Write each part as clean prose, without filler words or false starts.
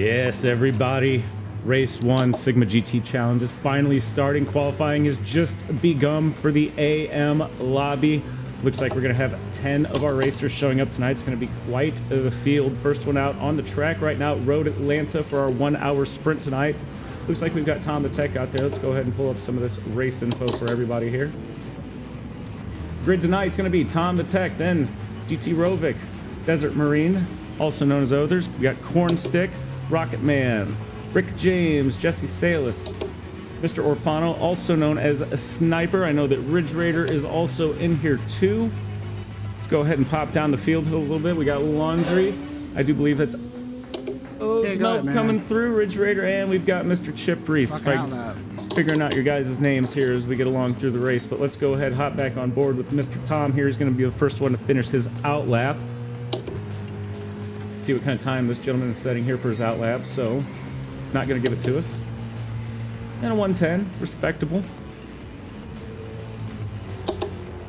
Yes, everybody. Race 1 Sigma GT Challenge is finally starting. Qualifying has just begun for the AM lobby. Looks like we're going to have 10 of our racers showing up tonight. It's going to be quite the field. First one out on the track right now, Road Atlanta for our 1 hour sprint tonight. Looks like we've got Tom the Tech out there. Let's go ahead and pull up some of this race info for everybody here. Grid tonight is going to be Tom the Tech, then GT Rovic, Desert Marine, also known as Others. We got Cornstick, Rocket Man, Rick James, Jesse Salis, Mr. Orfano, also known as a Sniper. I know that Ridge Raider is also in here too. Let's go ahead and pop down the field hill a little bit. We got Laundry. I do believe that's... Oh, yeah, smells coming through, Ridge Raider, and we've got Mr. Chip Reese. Figuring out your guys' names here as we get along through the race, but let's go ahead, hop back on board with Mr. Tom here. He's going to be the first one to finish his out lap. See what kind of time this gentleman is setting here for his out lap, so not going to give it to us. And a 110, respectable.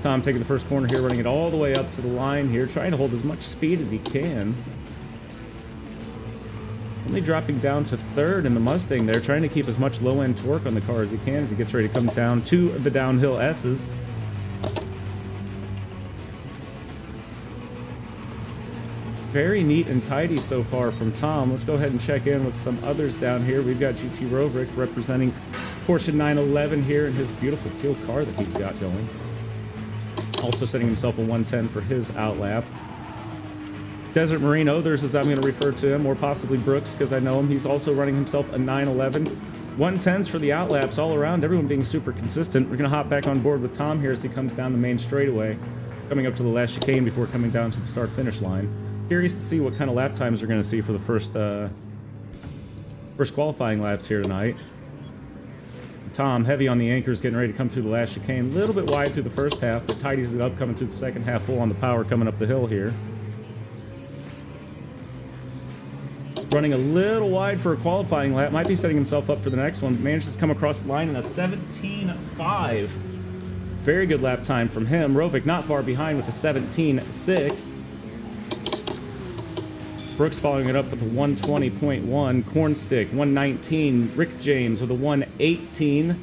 Tom taking the first corner here, running it all the way up to the line here, trying to hold as much speed as he can. Only dropping down to third in the Mustang there, trying to keep as much low-end torque on the car as he can as he gets ready to come down to the downhill S's. Very neat and tidy so far from Tom. Let's go ahead and check in with some others down here. We've got GT Rovic representing Porsche 911 here in his beautiful teal car that he's got going. Also setting himself a 110 for his out lap. Desert Marine Others, as I'm going to refer to him, or possibly Brooks, because I know him. He's also running himself a 911. 110s for the out laps all around, everyone being super consistent. We're going to hop back on board with Tom here as he comes down the main straightaway, coming up to the last chicane before coming down to the start-finish line. Curious to see what kind of lap times we're going to see for the first qualifying laps here tonight. Tom, heavy on the anchors, getting ready to come through the last chicane. A little bit wide through the first half, but tidies it up, coming through the second half, full on the power coming up the hill here. Running a little wide for a qualifying lap, might be setting himself up for the next one. Manages to come across the line in a 17.5. Very good lap time from him. Rovic not far behind with a 17.6. Brooks following it up with a 120.1. Cornstick, 119. Rick James with a 118.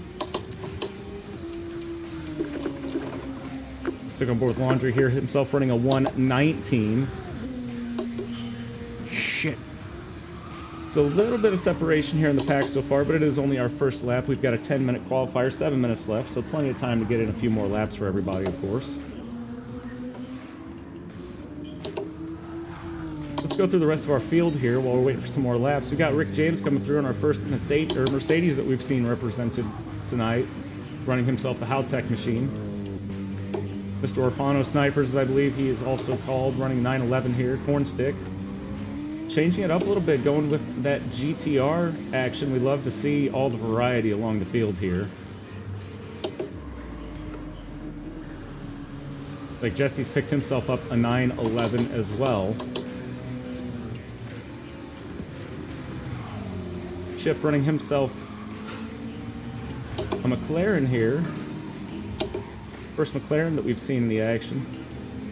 Stick on board with Laundry here, himself running a 119. Shit. It's a little bit of separation here in the pack so far, but it is only our first lap. We've got a 10-minute qualifier, 7 minutes left, so plenty of time to get in a few more laps for everybody, of course. Let's go through the rest of our field here while we're waiting for some more laps. We've got Rick James coming through on our first Mercedes that we've seen represented tonight, running himself a Howtech machine. Mr. Orfano Snipers, as I believe he is also called, running 911 here. Cornstick. Changing it up a little bit, going with that GTR action. We love to see all the variety along the field here. Like Jesse's picked himself up a 911 as well. Chip running himself a McLaren here. First McLaren that we've seen in the action.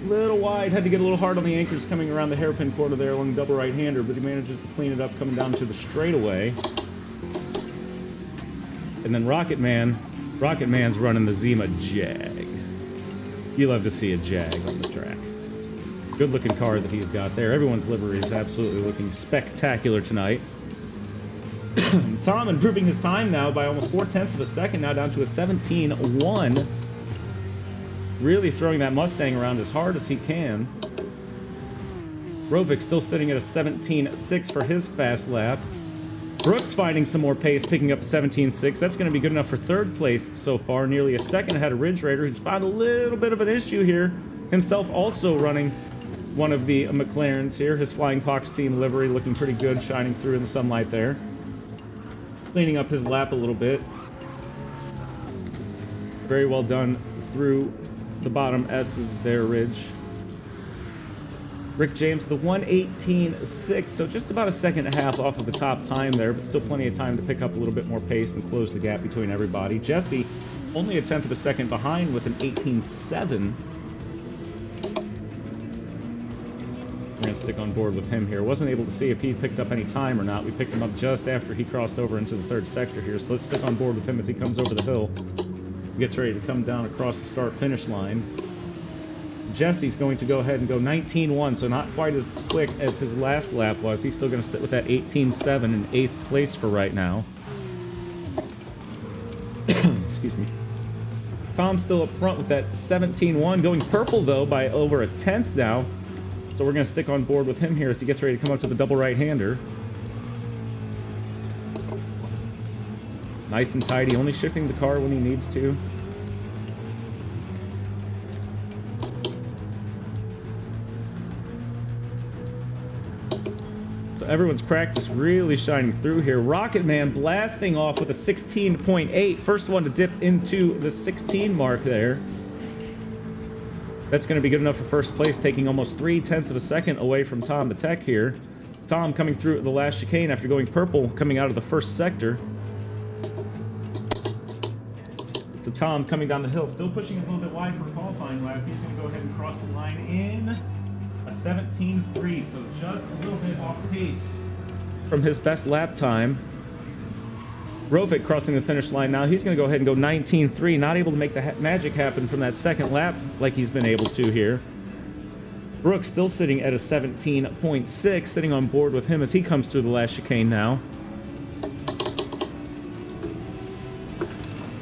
Little wide, had to get a little hard on the anchors coming around the hairpin corner there along the double right-hander, but he manages to clean it up coming down to the straightaway. And then Rocket Man's running the Zima Jag. You love to see a Jag on the track. Good looking car that he's got there. Everyone's livery is absolutely looking spectacular tonight. Tom improving his time now by almost 0.4 of a second, now down to a 17.1. Really throwing that Mustang around as hard as he can. Rovic still sitting at a 17.6 for his fast lap. Brooks finding some more pace, picking up 17.6. That's going to be good enough for third place so far. Nearly a second ahead of Ridge Raider, who's found a little bit of an issue here. Himself also running one of the McLarens here. His Flying Fox team livery looking pretty good, shining through in the sunlight there. Cleaning up his lap a little bit. Very well done through the bottom S's there, Ridge. Rick James with a 118.6, so just about a second and a half off of the top time there, but still plenty of time to pick up a little bit more pace and close the gap between everybody. Jesse only a 1/10 of a second behind with an 18.7. We're going to to stick on board with him here. Wasn't able to see if he picked up any time or not. We picked him up just after he crossed over into the third sector here, so let's stick on board with him as he comes over the hill. Gets ready to come down across the start-finish line. Jesse's going to go ahead and go 19-1, so not quite as quick as his last lap was. He's still going to sit with that 18-7 in 8th place for right now. Excuse me. Tom's still up front with that 17-1, going purple, though, by over a tenth now. So we're going to stick on board with him here as he gets ready to come up to the double right-hander. Nice and tidy, only shifting the car when he needs to. So everyone's practice really shining through here. Rocket Man blasting off with a 16.8. First one to dip into the 16 mark there. That's going to be good enough for first place, taking almost 0.3 of a second away from Tom the Tech here. Tom coming through the last chicane after going purple, coming out of the first sector. So Tom coming down the hill, still pushing a little bit wide for a qualifying lap. He's going to go ahead and cross the line in a 17.3, so just a little bit off pace from his best lap time. Rovic crossing the finish line now. He's going to go ahead and go 19.3, not able to make the magic happen from that second lap like he's been able to here. Brooks still sitting at a 17.6, sitting on board with him as he comes through the last chicane now.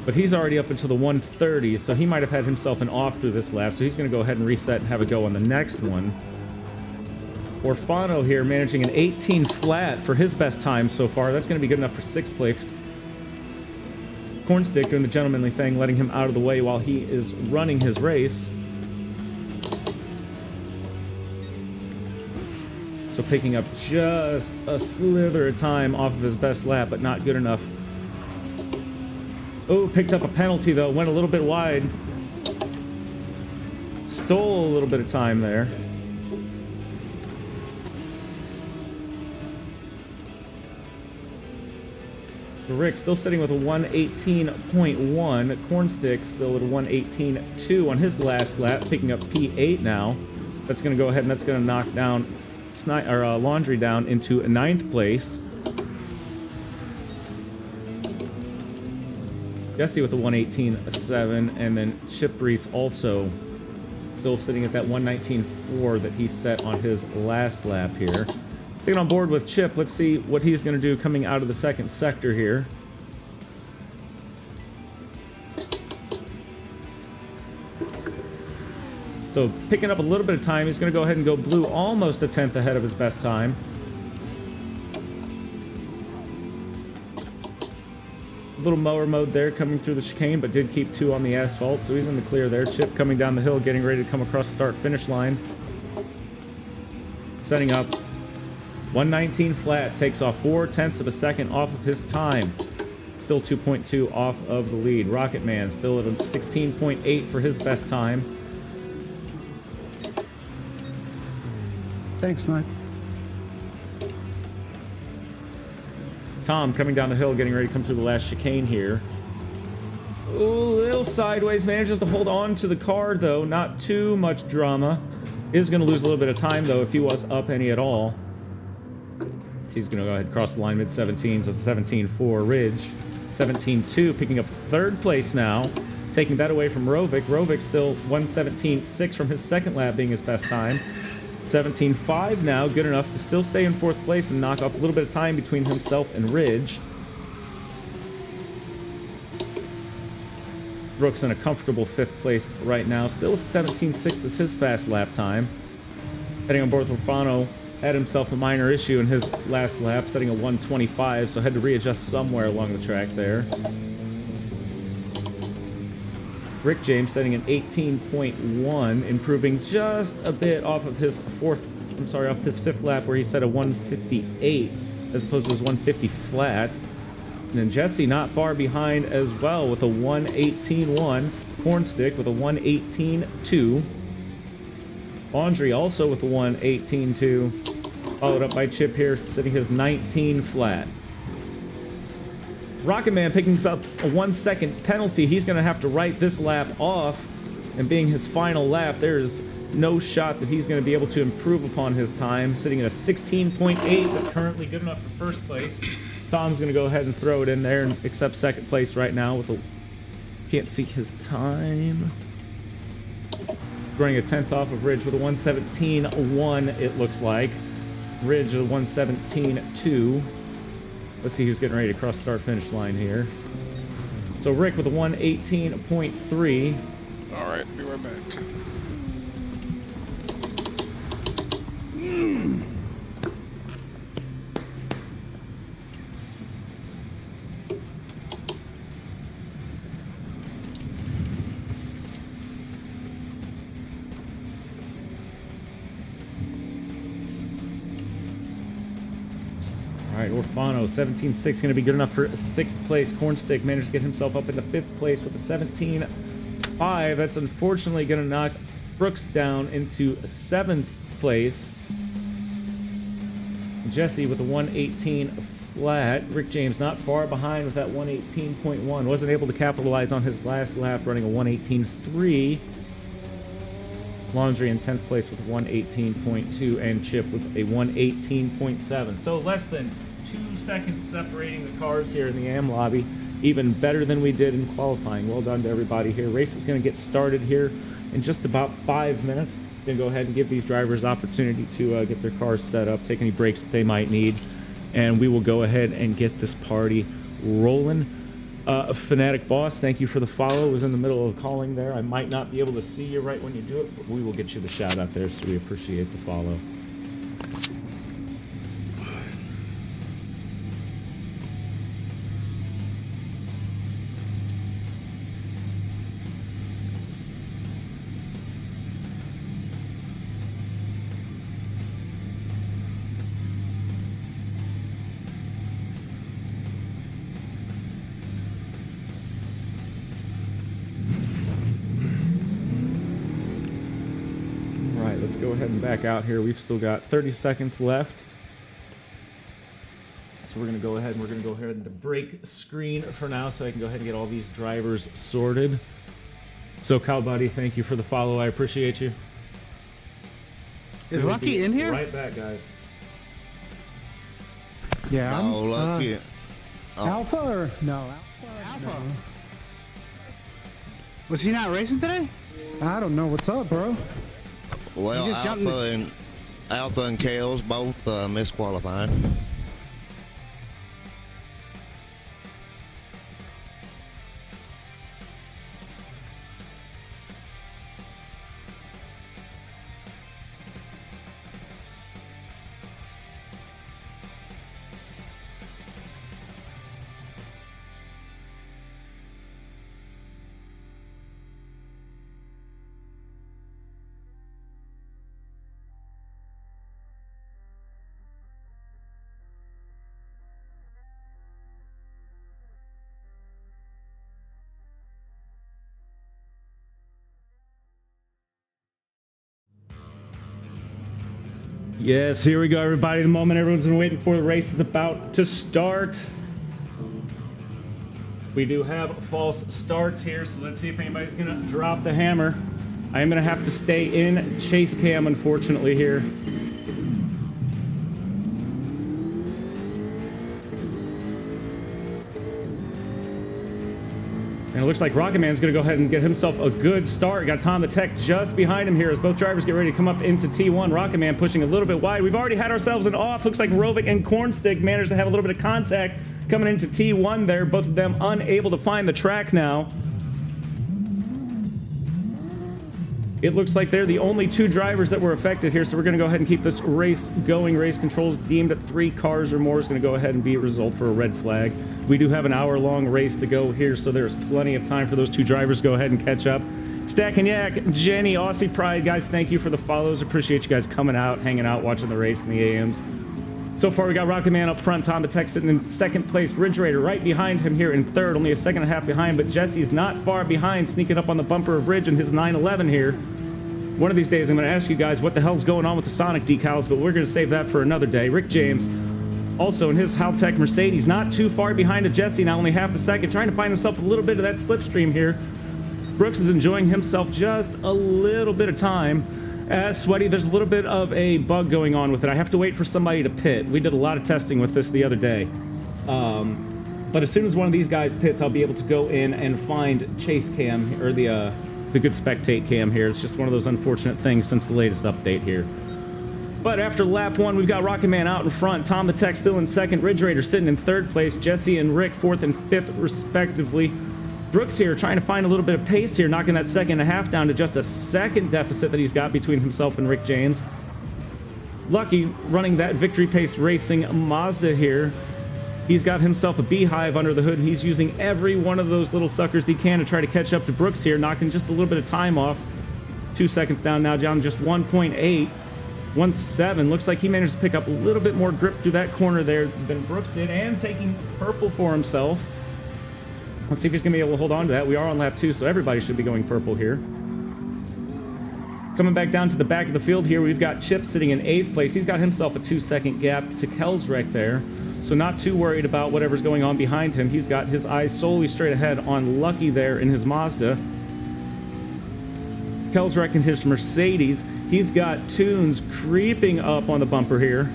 But he's already up into the 130s, so he might have had himself an off through this lap, so he's going to go ahead and reset and have a go on the next one. Orfano here managing an 18 flat for his best time so far. That's going to be good enough for 6th place. Cornstick doing the gentlemanly thing, letting him out of the way while he is running his race. So picking up just a slither of time off of his best lap, but not good enough. Oh, picked up a penalty though, went a little bit wide. Stole a little bit of time there. Rick still sitting with a 118.1. Cornstick still at a 118.2 on his last lap, picking up P8 now. That's going to go ahead and that's going to knock down Laundry down into 9th place. Jesse with a 118.7, and then Chip Reese also still sitting at that 119.4 that he set on his last lap here. Sticking on board with Chip, let's see what he's going to do coming out of the second sector here. So picking up a little bit of time, he's going to go ahead and go blue almost a tenth ahead of his best time. A little mower mode there coming through the chicane, but did keep 2 on the asphalt, so he's in the clear there. Chip coming down the hill, getting ready to come across the start-finish line. Setting up 119 flat, takes off 0.4 of a second off of his time. Still 2.2 off of the lead. Rocket Man still at a 16.8 for his best time. Thanks, Mike. Tom coming down the hill, getting ready to come through the last chicane here. Ooh, a little sideways, manages to hold on to the car, though. Not too much drama. Is going to lose a little bit of time, though, if he was up any at all. He's going to go ahead and cross the line mid-17s with 17.4 Ridge. 17.2, picking up 3rd place now. Taking that away from Rovic. Rovic still 117.6 from his second lap being his best time. 17.5 now, good enough to still stay in 4th place and knock off a little bit of time between himself and Ridge. Brooks in a comfortable 5th place right now, still with 17.6 as his fast lap time. Heading on board with Orfano, had himself a minor issue in his last lap, setting a 125, so had to readjust somewhere along the track there. Rick James setting an 18.1, improving just a bit off of his off his 5th lap where he set a 158 as opposed to his 150 flat. And then Jesse not far behind as well with a 118.1. Cornstick with a 118.2. Laundry also with a 118.2. Followed up by Chip here, sitting his 19 flat. Rocket Man picking up a 1-second penalty. He's going to have to write this lap off. And being his final lap, there's no shot that he's going to be able to improve upon his time, sitting at a 16.8, but currently good enough for first place. Tom's going to go ahead and throw it in there and accept second place right now with a... Can't see his time. Running a 10th off of Ridge with a 1:17.1, it looks like. Ridge with a 1:17.2. Let's see who's getting ready to cross start-finish line here. So Rick with a 1:18.3. All right, be right back. All right, Orfano, 17.6, going to be good enough for 6th place. Cornstick managed to get himself up into 5th place with a 17.5. That's unfortunately going to knock Brooks down into 7th place. Jesse with a 1:18 flat. Rick James not far behind with that 1:18.1. Wasn't able to capitalize on his last lap, running a 1:18.3. Laundry in 10th place with a 1:18.2, and Chip with a 1:18.7. So less than 2 seconds separating the cars here in the AM lobby. Even better than we did in qualifying. Well done to everybody here. Race is going to get started here in just about 5 minutes. Going to go ahead and give these drivers opportunity to get their cars set up, take any breaks that they might need, and we will go ahead and get this party rolling. Fanatic Boss, thank you for the follow. Was in the middle of calling there. I might not be able to see you right when you do it, but we will get you the shout out there, so we appreciate the follow. Let's go ahead and back out here. We've still got 30 seconds left. So we're going to go ahead and break screen for now so I can go ahead and get all these drivers sorted. So Kyle Buddy, thank you for the follow. I appreciate you. Is Lucky in here? Right back, guys. Yeah. No, Lucky. Alpha or no? Alpha. No. Was he not racing today? I don't know. What's up, bro? Well, Alpha and Kales both misqualified. Yes, here we go, everybody. The moment everyone's been waiting for. The race is about to start. We do have false starts here, so let's see if anybody's going to drop the hammer. I am going to have to stay in chase cam, unfortunately, here. And it looks like Rocket Man's going to go ahead and get himself a good start. Got Tom the Tech just behind him here as both drivers get ready to come up into T1. Rocket Man pushing a little bit wide. We've already had ourselves an off. Looks like Rovic and Cornstick managed to have a little bit of contact coming into T1 there. Both of them unable to find the track now. It looks like they're the only two drivers that were affected here, so we're going to go ahead and keep this race going. Race controls deemed at 3 cars or more is going to go ahead and be a result for a red flag. We do have an hour-long race to go here, so there's plenty of time for those two drivers to go ahead and catch up. Stack and Yak, Jenny, Aussie Pride, guys, thank you for the follows. Appreciate you guys coming out, hanging out, watching the race in the AMs. So far, we got Rocket Man up front, Tom the Tech sitting in second place, Ridge Raider right behind him here in third, only a second and a half behind, but Jesse's not far behind, sneaking up on the bumper of Ridge in his 911 here. One of these days, I'm going to ask you guys what the hell's going on with the Sonic decals, but we're going to save that for another day. Rick James, also in his Haltech Mercedes, not too far behind of Jesse, now only half a second, trying to find himself a little bit of that slipstream here. Brooks is enjoying himself just a little bit of time. Sweaty, there's a little bit of a bug going on with it. I have to wait for somebody to pit. We did a lot of testing with this the other day. But as soon as one of these guys pits, I'll be able to go in and find Chase Cam, or the Good Spectate Cam here. It's just one of those unfortunate things since the latest update here. But after lap 1, we've got Rocket Man out in front, Tom the Tech still in second, Ridge Raider sitting in third place, Jesse and Rick 4th and 5th respectively. Brooks here trying to find a little bit of pace here, knocking that second and a half down to just a second deficit that he's got between himself and Rick James. Lucky running that Victory Pace Racing Mazda here. He's got himself a beehive under the hood. He's using every one of those little suckers he can to try to catch up to Brooks here, knocking just a little bit of time off. 2 seconds down now, down just 1.8. 1.7. Looks like he managed to pick up a little bit more grip through that corner there than Brooks did, and taking purple for himself. Let's see if he's going to be able to hold on to that. We are on lap 2, so everybody should be going purple here. Coming back down to the back of the field here, we've got Chip sitting in 8th place. He's got himself a 2-second gap to Kelsrek there, so not too worried about whatever's going on behind him. He's got his eyes solely straight ahead on Lucky there in his Mazda. Kelsrek in his Mercedes. He's got Tunes creeping up on the bumper here.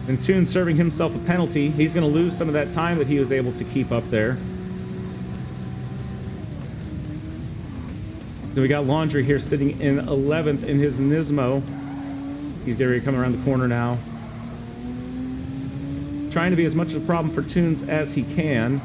And Toon serving himself a penalty. He's going to lose some of that time that he was able to keep up there. So we got Laundry here sitting in 11th in his Nismo. He's getting ready to come around the corner now. Trying to be as much of a problem for Toons as he can.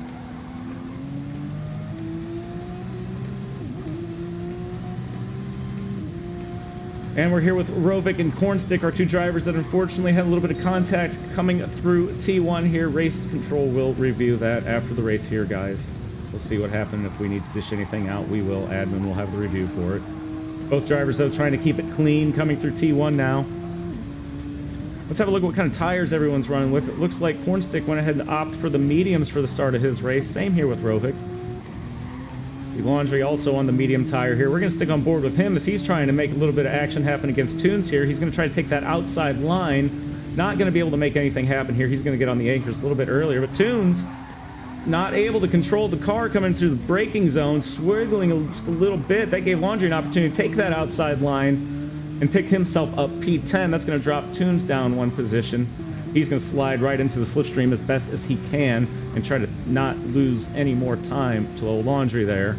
And we're here with Rovik and Cornstick, our 2 drivers that unfortunately had a little bit of contact coming through T1 here. Race control will review that after the race here, guys. We'll see what happened. If we need to dish anything out, we will. Admin will have the review for it. Both drivers, though, trying to keep it clean, coming through T1 now. Let's have a look at what kind of tires everyone's running with. It looks like Cornstick went ahead and opted for the mediums for the start of his race. Same here with Rovik. Laundry also on the medium tire here. We're going to stick on board with him as he's trying to make a little bit of action happen against Toons here. He's going to try to take that outside line. Not going to be able to make anything happen here. He's going to get on the anchors a little bit earlier. But Toons not able to control the car coming through the braking zone, swiggling just a little bit. That gave Laundry an opportunity to take that outside line and pick himself up P10. That's going to drop Toons down 1 position. He's going to slide right into the slipstream as best as he can and try to not lose any more time to old Laundry there.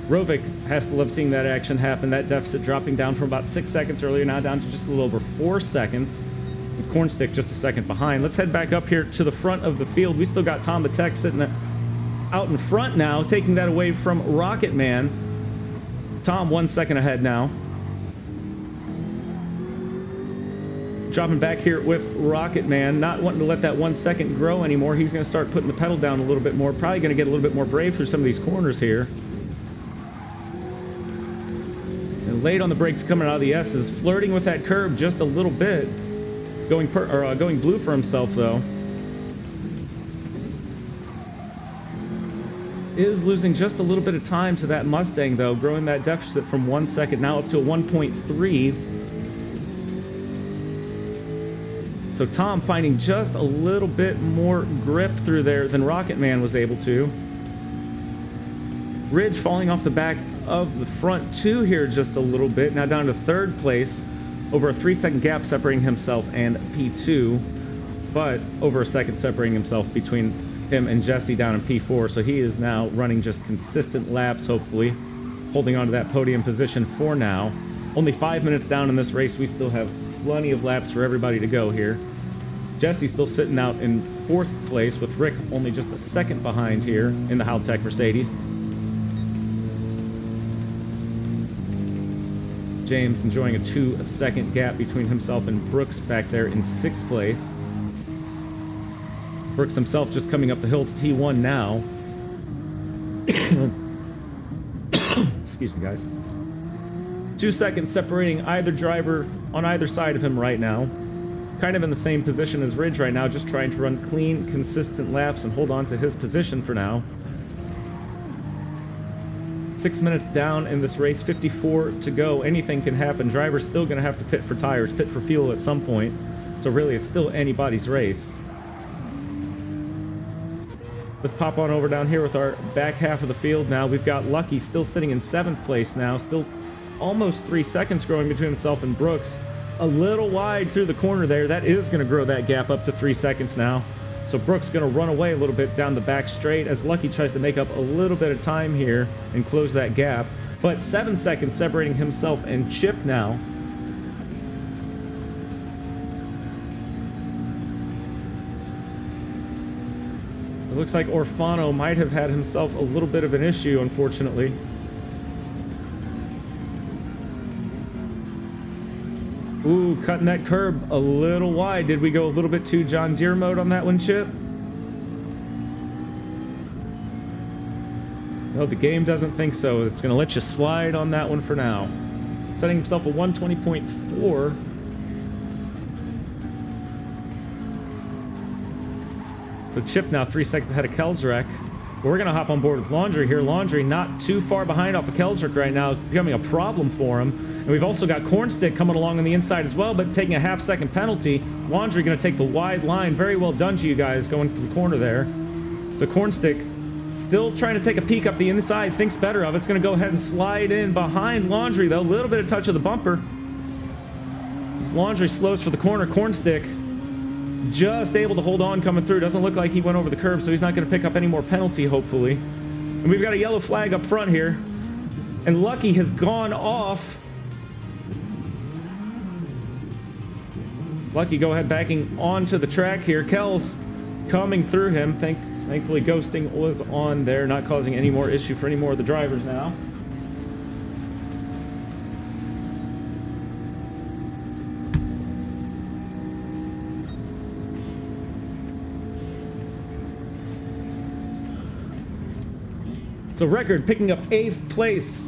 Rovik has to love seeing that action happen. That deficit dropping down from about 6 seconds earlier, now down to just a little over 4 seconds. With Cornstick just a second behind. Let's head back up here to the front of the field. We still got Tom the Tech sitting out in front now, taking that away from Rocket Man. Tom 1 second ahead now. Dropping back here with Rocket Man, not wanting to let that 1 second grow anymore. He's going to start putting the pedal down a little bit more. Probably going to get a little bit more brave through some of these corners here. And late on the brakes coming out of the S's, flirting with that curb just a little bit. Going blue for himself though. Is losing just a little bit of time to that Mustang though, growing that deficit from 1 second now up to a 1.3. So Tom finding just a little bit more grip through there than Rocket Man was able to. Ridge falling off the back of the front 2 here just a little bit. Now down to 3rd place. Over a 3-second gap separating himself and P2. But over a second separating himself between him and Jesse down in P4. So he is now running just consistent laps, hopefully. Holding on to that podium position for now. Only 5 minutes down in this race. We still have plenty of laps for everybody to go here. Jesse still sitting out in 4th place with Rick only just a second behind here in the Haltech Mercedes. James enjoying a 2-second gap between himself and Brooks back there in 6th place. Brooks himself just coming up the hill to T1 now. Excuse me, guys. 2 seconds separating either driver on either side of him right now. Kind of in the same position as Ridge right now, just trying to run clean, consistent laps and hold on to his position for now. 6 minutes down in this race, 54 to go. Anything can happen. Driver's still going to have to pit for tires, pit for fuel at some point. So really, it's still anybody's race. Let's pop on over down here with our back half of the field now. We've got Lucky still sitting in 7th place now, still almost 3 seconds growing between himself and Brooks. A little wide through the corner there. That is going to grow that gap up to 3 seconds now. So Brooks going to run away a little bit down the back straight as Lucky tries to make up a little bit of time here and close that gap. But 7 seconds separating himself and Chip now. It looks like Orfano might have had himself a little bit of an issue, unfortunately. Ooh, cutting that curb a little wide. Did we go a little bit too John Deere mode on that one, Chip? No, the game doesn't think so. It's going to let you slide on that one for now. Setting himself a 120.4. So Chip now 3 seconds ahead of Kelsrek. We're going to hop on board with Laundry here. Laundry not too far behind off of Kelsrek right now, becoming a problem for him. And we've also got Cornstick coming along on the inside as well, but taking a half-second penalty. Laundry going to take the wide line. Very well done to you guys going to the corner there. So Cornstick still trying to take a peek up the inside. Thinks better of it. It's going to go ahead and slide in behind Laundry, though. A little bit of touch of the bumper. As Laundry slows for the corner. Cornstick just able to hold on coming through. Doesn't look like he went over the curb, so he's not going to pick up any more penalty, hopefully. And we've got a yellow flag up front here. And Lucky has gone off. Lucky go ahead backing onto the track here. Kells coming through him. Thankfully ghosting was on there, not causing any more issue for any more of the drivers now. So Record picking up 8th place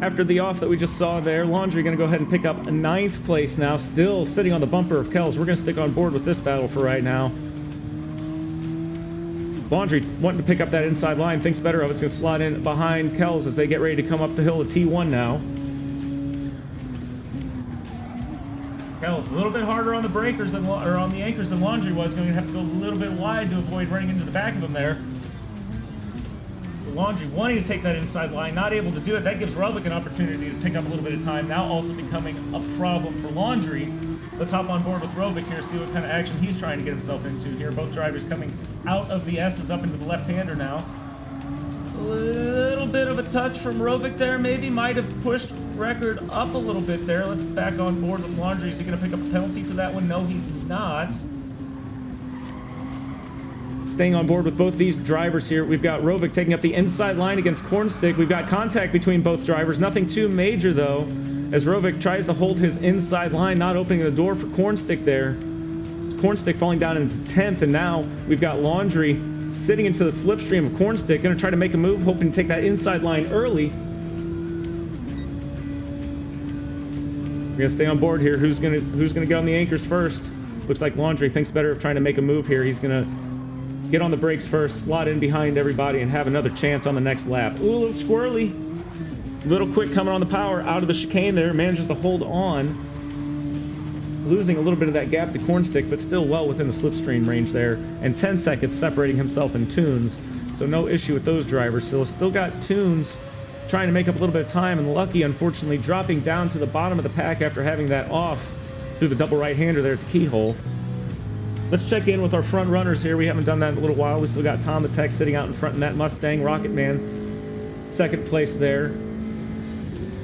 after the off that we just saw there. Laundry going to go ahead and pick up 9th place now, still sitting on the bumper of Kells. We're going to stick on board with this battle for right now. Laundry wanting to pick up that inside line, thinks better of it. It's going to slide in behind Kells as they get ready to come up the hill to T1 now. Kells a little bit harder on the breakers than, or on the anchors than Laundry was. Going to have to go a little bit wide to avoid running into the back of him there. Laundry wanting to take that inside line, not able to do it. That gives Rubik an opportunity to pick up a little bit of time, now also becoming a problem for Laundry. Let's hop on board with Robic here, see what kind of action he's trying to get himself into here. Both drivers coming out of the S's up into the left-hander now. A little bit of a touch from Robic there, maybe. Might have pushed Record up a little bit there. Let's back on board with Laundry. Is he going to pick up a penalty for that one? No, he's not. Staying on board with both these drivers here. We've got Rovic taking up the inside line against Cornstick. We've got contact between both drivers. Nothing too major, though, as Rovic tries to hold his inside line, not opening the door for Cornstick there. Cornstick falling down into 10th, and now we've got Laundry sitting into the slipstream of Cornstick. Going to try to make a move, hoping to take that inside line early. We're going to stay on board here. Who's going to get on the anchors first? Looks like Laundry thinks better of trying to make a move here. He's going to get on the brakes first, slot in behind everybody, and have another chance on the next lap. Ooh, a little squirrely. Little quick coming on the power out of the chicane there. Manages to hold on. Losing a little bit of that gap to Cornstick, but still well within the slipstream range there. And 10 seconds separating himself and Tunes. So no issue with those drivers. Still got Tunes trying to make up a little bit of time. And Lucky, unfortunately, dropping down to the bottom of the pack after having that off through the double right-hander there at the keyhole. Let's check in with our front runners here. We haven't done that in a little while. We still got Tom the Tech sitting out in front in that Mustang. Rocket Man, second place there.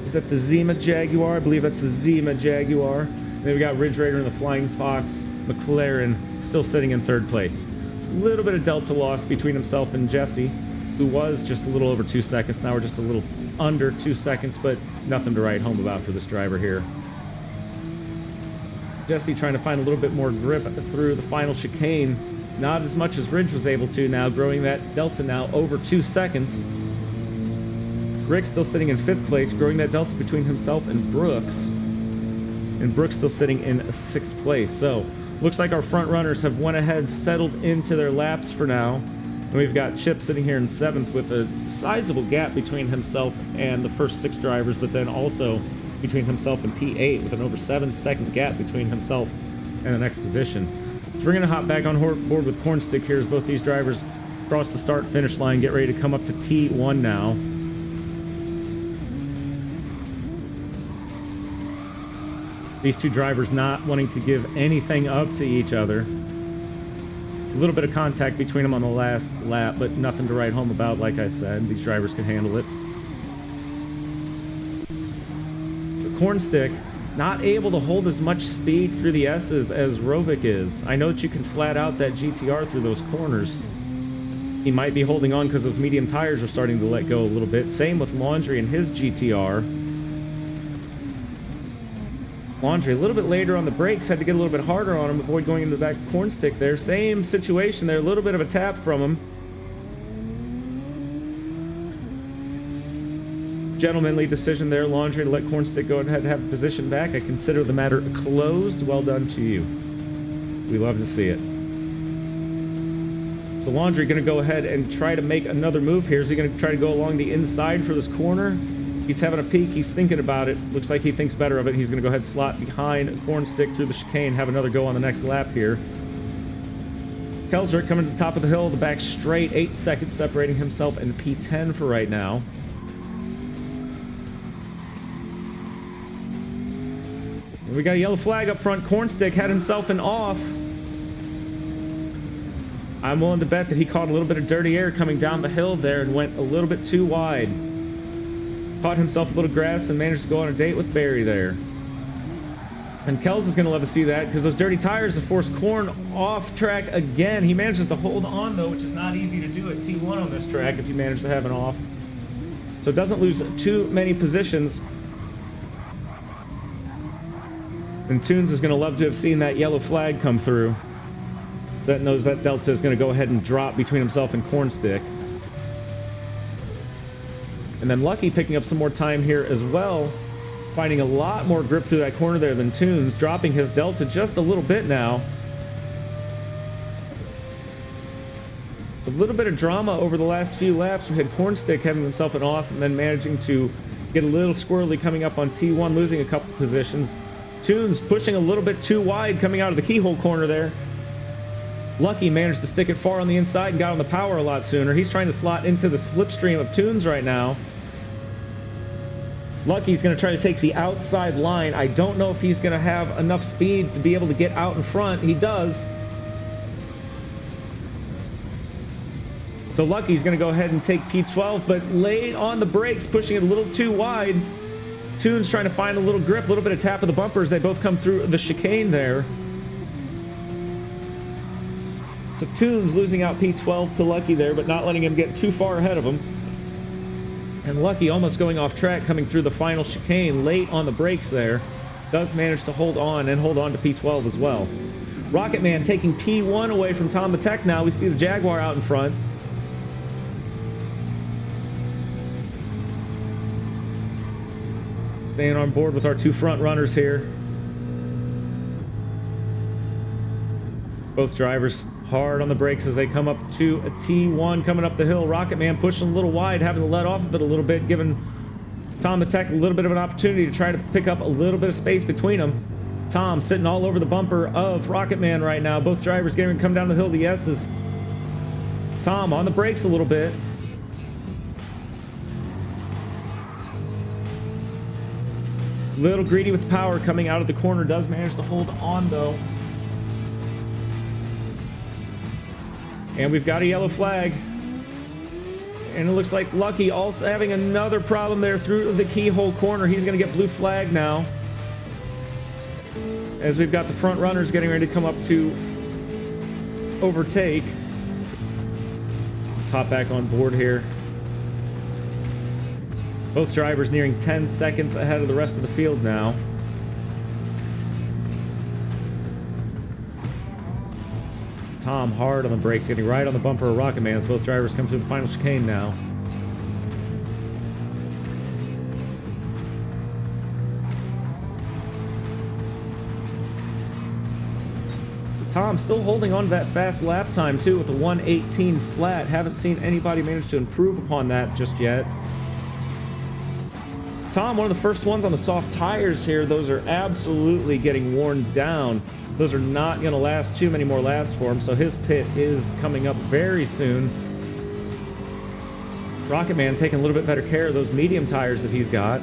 Is that the Zima Jaguar? I believe that's the Zima Jaguar. And then we got Ridge Raider and the Flying Fox. McLaren still sitting in third place. A little bit of delta loss between himself and Jesse, who was just a little over 2 seconds. Now we're just a little under 2 seconds, but nothing to write home about for this driver here. Jesse trying to find a little bit more grip through the final chicane. Not as much as Ridge was able to now, growing that delta now over 2 seconds. Rick still sitting in 5th place, growing that delta between himself and Brooks. And Brooks still sitting in 6th place. So, looks like our front runners have went ahead, settled into their laps for now. And we've got Chip sitting here in 7th with a sizable gap between himself and the first 6 drivers, but then also between himself and P8 with an over 7-second gap between himself and the next position. So we're going to hop back on board with Cornstick here as both these drivers Cross the start finish line, get ready to come up to T1 now. These two drivers not wanting to give anything up to each other. A little bit of contact between them on the last lap, but nothing to write home about, like I said. These drivers can handle it. So Cornstick not able to hold as much speed through the S's as Rovic is. I know that you can flat out that GTR through those corners. He might be holding on because those medium tires are starting to let go a little bit. Same with Laundry and his GTR. Laundry a little bit later on the brakes, had to get a little bit harder on him, avoid going into the back Cornstick there. Same situation there, a little bit of a tap from him. Gentlemanly decision there, Laundry, to let Cornstick go ahead and have position back. I consider the matter closed. Well done to you. We love to see it. So Laundry going to go ahead and try to make another move here. Is he going to try to go along the inside for this corner? He's having a peek. He's thinking about it. Looks like he thinks better of it. He's going to go ahead and slot behind Cornstick through the chicane, have another go on the next lap here. Kelsrick coming to the top of the hill, the back straight, 8 seconds separating himself in P10 for right now. And we got a yellow flag up front. Cornstick had himself an off. I'm willing to bet that he caught a little bit of dirty air coming down the hill there and went a little bit too wide. Caught himself a little grass and managed to go on a date with Barry there. And Kels is going to love to see that because those dirty tires have forced Corn off track again. He manages to hold on though, which is not easy to do at T1 on this track if you manage to have an off. So it doesn't lose too many positions. And Toons is going to love to have seen that yellow flag come through. So that knows that Delta is going to go ahead and drop between himself and Cornstick. And then Lucky picking up some more time here as well, finding a lot more grip through that corner there than Toons, dropping his Delta just a little bit now. It's a little bit of drama over the last few laps. We had Cornstick having himself an off and then managing to get a little squirrely coming up on T1, losing a couple positions. Toons pushing a little bit too wide coming out of the keyhole corner there. Lucky managed to stick it far on the inside and got on the power a lot sooner. He's trying to slot into the slipstream of Toons right now. Lucky's going to try to take the outside line. I don't know if he's going to have enough speed to be able to get out in front. He does. So Lucky's going to go ahead and take P12, but late on the brakes, pushing it a little too wide. Toons trying to find a little grip, a little bit of tap of the bumpers. They both come through the chicane there. So Toons losing out P12 to Lucky there, but not letting him get too far ahead of him. And Lucky almost going off track coming through the final chicane late on the brakes there. Does manage to hold on and hold on to P12 as well. Rocket Man taking P1 away from Tom the Tech now. We see the Jaguar out in front. Staying on board with our two front runners here. Both drivers hard on the brakes as they come up to a T1 coming up the hill. Rocket Man pushing a little wide, having to let off of it a little bit, giving Tom the Tech a little bit of an opportunity to try to pick up a little bit of space between them. Tom sitting all over the bumper of Rocket Man right now. Both drivers getting ready to come down the hill, the S's. Tom on the brakes a little bit. Little greedy with power coming out of the corner. Does manage to hold on though. And we've got a yellow flag. And it looks like Lucky also having another problem there through the keyhole corner. He's going to get blue flag now. As we've got the front runners getting ready to come up to overtake. Let's hop back on board here. Both drivers nearing 10 seconds ahead of the rest of the field now. Tom hard on the brakes, getting right on the bumper of Rocket Man as both drivers come through the final chicane now. So Tom still holding on to that fast lap time too with the 1:18 flat. Haven't seen anybody manage to improve upon that just yet. Tom, one of the first ones on the soft tires here. Those are absolutely getting worn down. Those are not going to last too many more laps for him, so his pit is coming up very soon. Rocket Man taking a little bit better care of those medium tires that he's got.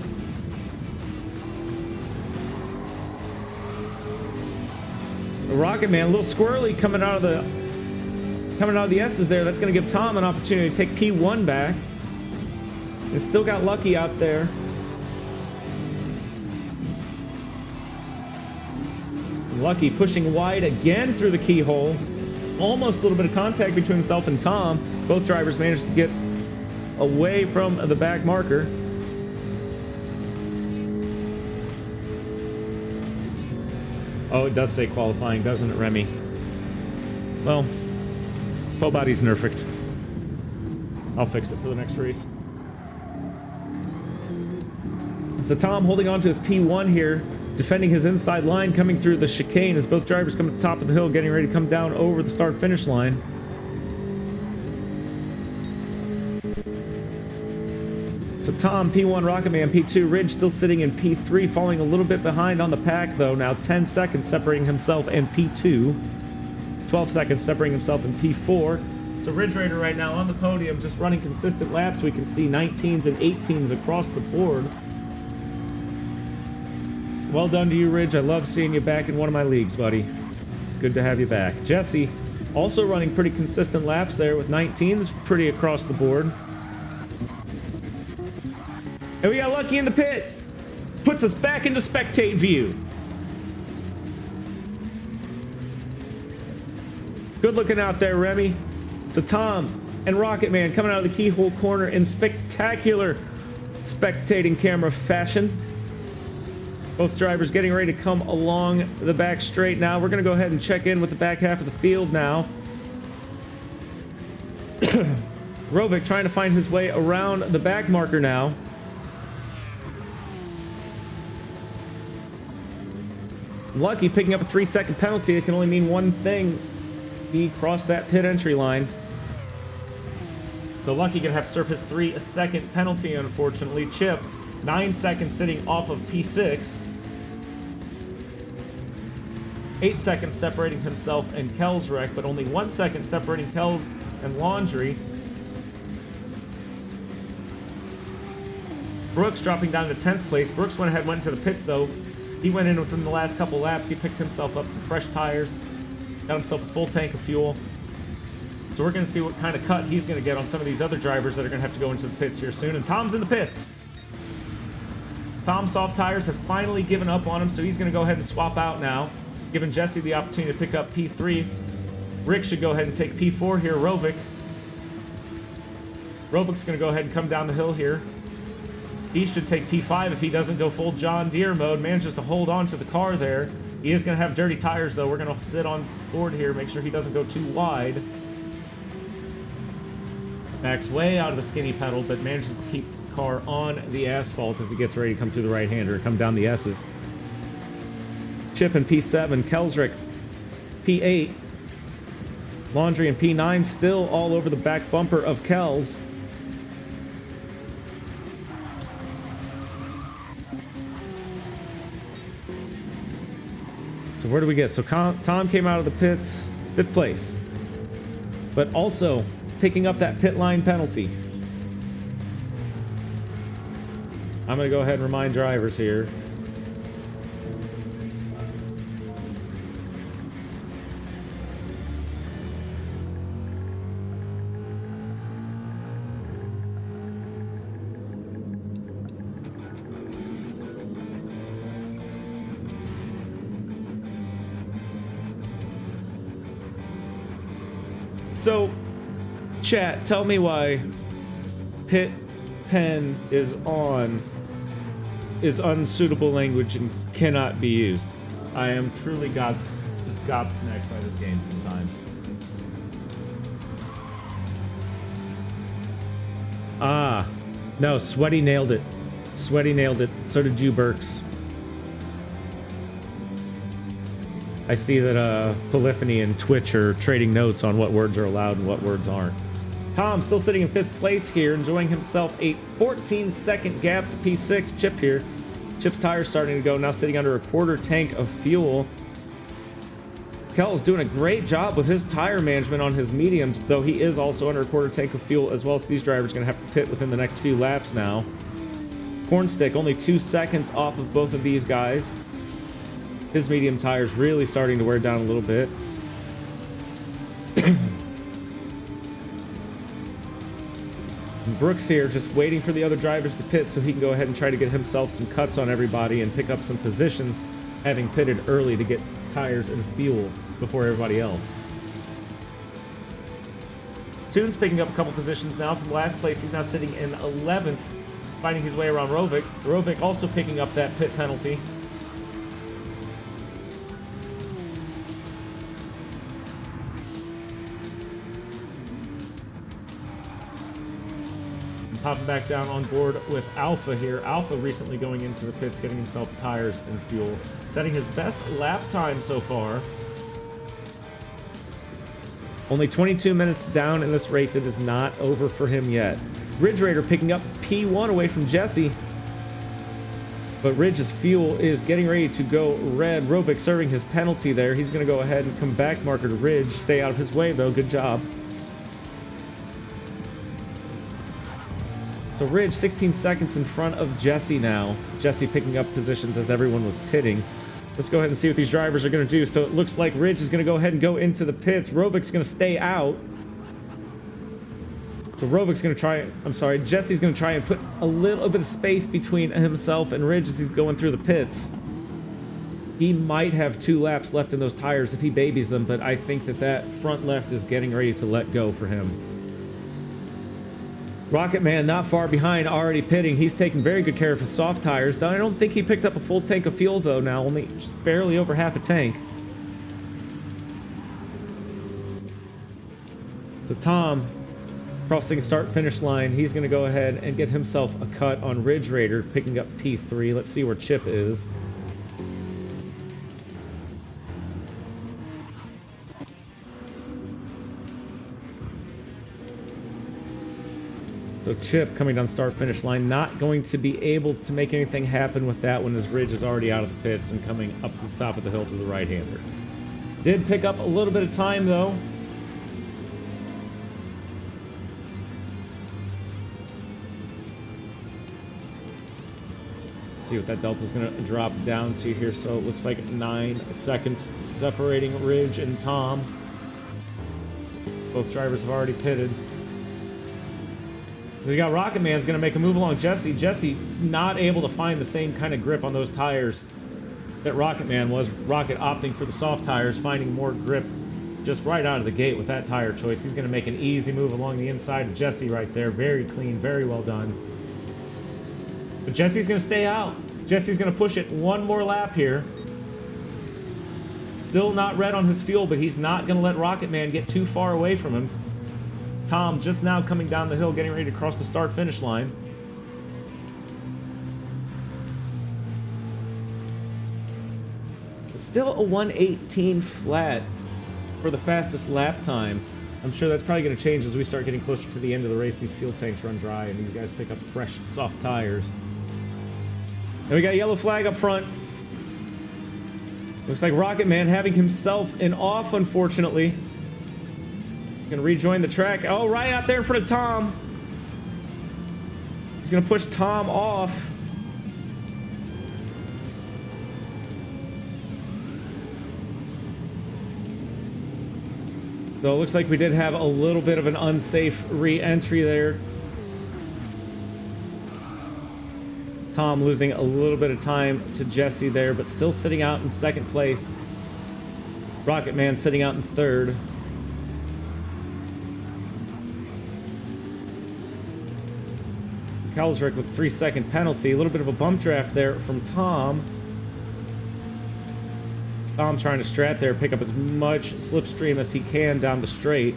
Rocket Man, a little squirrely coming out of the S's there. That's going to give Tom an opportunity to take P1 back. And still got Lucky out there. Lucky pushing wide again through the keyhole. Almost a little bit of contact between himself and Tom. Both drivers managed to get away from the back marker. Oh, it does say qualifying, doesn't it, Remy? Well, body's nerfed. I'll fix it for the next race. So Tom holding on to his P1 here, defending his inside line, coming through the chicane as both drivers come to the top of the hill, getting ready to come down over the start-finish line. So Tom, P1, Rocket Man, P2, Ridge still sitting in P3, falling a little bit behind on the pack, though. Now 10 seconds separating himself and P2. 12 seconds separating himself and P4. So Ridge Raider right now on the podium, just running consistent laps. We can see 19s and 18s across the board. Well done to you, Ridge. I love seeing you back in one of my leagues, buddy. It's good to have you back. Jesse, also running pretty consistent laps there with 19s pretty across the board. And we got Lucky in the pit. Puts us back into spectate view. Good looking out there, Remy. So Tom and Rocket Man coming out of the keyhole corner in spectacular spectating camera fashion. Both drivers getting ready to come along the back straight now. We're going to go ahead and check in with the back half of the field now. Rovic trying to find his way around the back marker now. Lucky picking up a 3-second penalty. It can only mean one thing. He crossed that pit entry line. So Lucky gonna have to serve his 3-second penalty, unfortunately. Chip, 9 seconds sitting off of P6. 8 seconds separating himself and Kelswreck, but only 1 second separating Kels and Laundry. Brooks dropping down to 10th place. Brooks went ahead, went to the pits though. He went in within the last couple laps. He picked himself up some fresh tires, got himself a full tank of fuel. So we're going to see what kind of cut he's going to get on some of these other drivers that are going to have to go into the pits here soon. And Tom's in the pits. Tom's soft tires have finally given up on him, so he's going to go ahead and swap out now, giving Jesse the opportunity to pick up P3. Rick should go ahead and take P4 here. Rovic's going to go ahead and come down the hill here. He should take P5 if he doesn't go full John Deere mode. Manages to hold on to the car there. He is going to have dirty tires, though. We're going to sit on board here, make sure he doesn't go too wide. Backs way out of the skinny pedal, but manages to keep the car on the asphalt as he gets ready to come through the right-hander, come down the S's. Chip in P7, Kelsrick P8. Laundry in P9, still all over the back bumper of Kels. So where do we get? So Tom came out of the pits, 5th place. But also picking up that pit line penalty. I'm going to go ahead and remind drivers here. So, chat, tell me why pit pen is unsuitable language and cannot be used. I am truly just gobsmacked by this game sometimes. Ah, no, Sweaty nailed it. Sweaty nailed it. So did you, Burks. I see that Polyphony and Twitch are trading notes on what words are allowed and what words aren't. Tom still sitting in 5th place here, enjoying himself a 14-second gap to P6. Chip here. Chip's tires starting to go, now sitting under a 1/4 tank of fuel. Kel's doing a great job with his tire management on his mediums, though he is also under a quarter tank of fuel as well, so these drivers are going to have to pit within the next few laps now. Cornstick only 2 seconds off of both of these guys. His medium tire's really starting to wear down a little bit. Brooks here just waiting for the other drivers to pit so he can go ahead and try to get himself some cuts on everybody and pick up some positions, having pitted early to get tires and fuel before everybody else. Toon's picking up a couple positions now from last place. He's now sitting in 11th, finding his way around Rovic. Rovic also picking up that pit penalty. Popping back down on board with Alpha here. Alpha recently going into the pits, getting himself tires and fuel, setting his best lap time so far. Only 22 minutes down in this race. It is not over for him yet. Ridge Raider picking up P1 away from Jesse. But Ridge's fuel is getting ready to go red. Rovic serving his penalty there. He's going to go ahead and come back marker to Ridge. Stay out of his way though. Good job. So Ridge 16 seconds in front of Jesse now. Jesse picking up positions as everyone was pitting. Let's go ahead and see what these drivers are going to do. So it looks like Ridge is going to go ahead and go into the pits. Rovic's going to stay out. So Rovic's going to try, Jesse's going to try and put a little bit of space between himself and Ridge as he's going through the pits. He might have 2 laps left in those tires if he babies them, but I think that that front left is getting ready to let go for him. Rocket Man not far behind, already pitting. He's taking very good care of his soft tires. I don't think he picked up a full tank of fuel though now, only just barely over half a tank. So Tom, crossing start finish line, he's going to go ahead and get himself a cut on Ridge Raider, picking up P3. Let's see where Chip is. So Chip coming down start finish line, not going to be able to make anything happen with that one as Ridge is already out of the pits and coming up to the top of the hill to the right-hander. Did pick up a little bit of time though. Let's see what that delta is going to drop down to here. So it looks like 9 seconds separating Ridge and Tom. Both drivers have already pitted. We got Rocket Man's going to make a move along Jesse. Jesse not able to find the same kind of grip on those tires that Rocket Man was. Rocket opting for the soft tires, finding more grip just right out of the gate with that tire choice. He's going to make an easy move along the inside of Jesse right there. Very clean, very well done. But Jesse's going to stay out. Jesse's going to push it one more lap here. Still not red on his fuel, but he's not going to let Rocket Man get too far away from him. Tom just now coming down the hill, getting ready to cross the start-finish line. Still a 1:18 flat for the fastest lap time. I'm sure that's probably going to change as we start getting closer to the end of the race. These fuel tanks run dry, and these guys pick up fresh, soft tires. And we got a yellow flag up front. Looks like Rocket Man having himself an off, unfortunately. Gonna rejoin the track. Oh, right out there in front of Tom. He's gonna push Tom off. So it looks like we did have a little bit of an unsafe re-entry there. Tom losing a little bit of time to Jesse there, but still sitting out in second place. Rocket Man sitting out in third. Kelsrick with 3-second penalty. A little bit of a bump draft there from Tom. Tom trying to strat there, pick up as much slipstream as he can down the straight.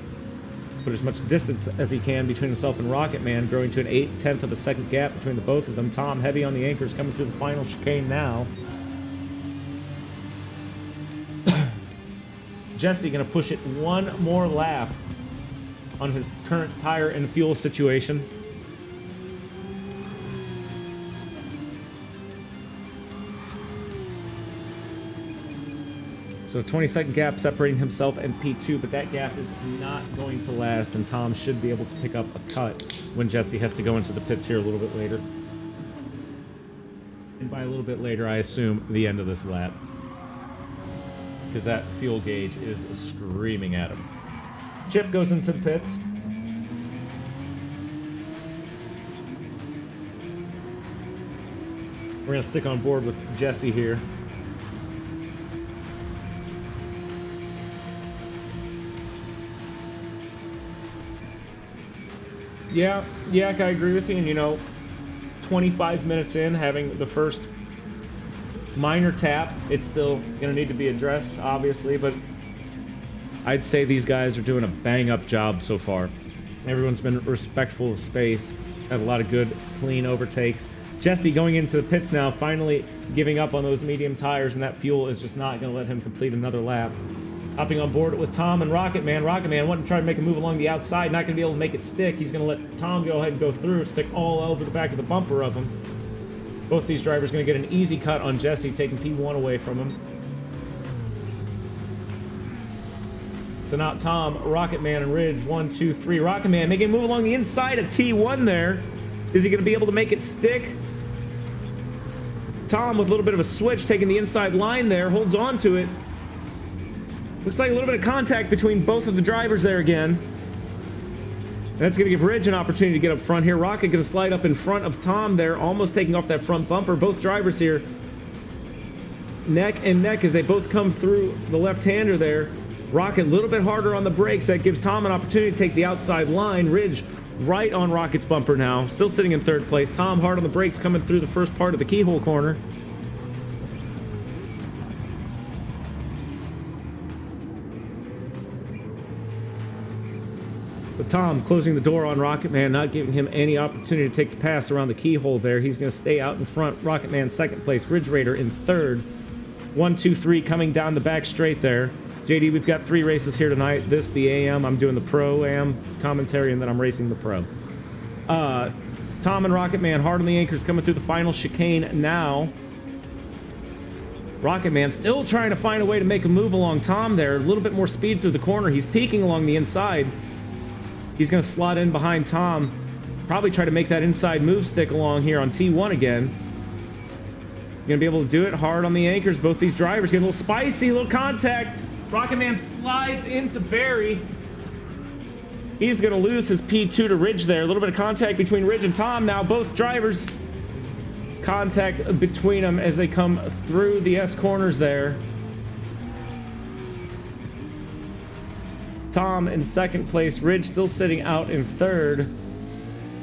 Put as much distance as he can between himself and Rocket Man, growing to an 1/8 of a second gap between the both of them. Tom heavy on the anchors coming through the final chicane now. Jesse gonna push it one more lap on his current tire and fuel situation. So So 20-second gap separating himself and P2, but that gap is not going to last, and Tom should be able to pick up a cut when Jesse has to go into the pits here a little bit later. And by a little bit later, I assume the end of this lap. Because that fuel gauge is screaming at him. Chip goes into the pits. We're going to stick on board with Jesse here. Yeah, I agree with you. And, you know, 25 minutes in, having the first minor tap, it's still going to need to be addressed, obviously, but I'd say these guys are doing a bang-up job so far. Everyone's been respectful of space, had a lot of good, clean overtakes. Jesse going into the pits now, finally giving up on those medium tires, and that fuel is just not going to let him complete another lap. Hopping on board with Tom and Rocket Man. Rocket Man wanting to try to make a move along the outside, not going to be able to make it stick. He's going to let Tom go ahead and go through, stick all over the back of the bumper of him. Both these drivers going to get an easy cut on Jesse, taking P1 away from him. So now Tom, Rocket Man, and Ridge, 1, 2, 3. Rocket Man making a move along the inside of T1 there. Is he going to be able to make it stick? Tom with a little bit of a switch, taking the inside line there, holds on to it. Looks like a little bit of contact between both of the drivers there again. That's going to give Ridge an opportunity to get up front here. Rocket going to slide up in front of Tom there, almost taking off that front bumper. Both drivers here neck and neck as they both come through the left-hander there. Rocket a little bit harder on the brakes. That gives Tom an opportunity to take the outside line. Ridge right on Rocket's bumper now, still sitting in third place. Tom hard on the brakes coming through the first part of the keyhole corner. But Tom closing the door on Rocket Man, not giving him any opportunity to take the pass around the keyhole there. He's going to stay out in front. Rocket Man second place. Ridge Raider in third. 1, 2, 3 coming down the back straight there. JD, we've got 3 races here tonight. This, the AM. I'm doing the Pro-Am commentary, and then I'm racing the Pro. Tom and Rocket Man hard on the anchors coming through the final chicane now. Rocket Man still trying to find a way to make a move along Tom there. A little bit more speed through the corner. He's peaking along the inside. He's going to slot in behind Tom. Probably try to make that inside move stick along here on T1 again. Going to be able to do it hard on the anchors. Both these drivers get a little spicy, a little contact. Rocket Man slides into Barry. He's going to lose his P2 to Ridge there. A little bit of contact between Ridge and Tom. Now both drivers contact between them as they come through the S corners there. Tom in second place. Ridge still sitting out in third.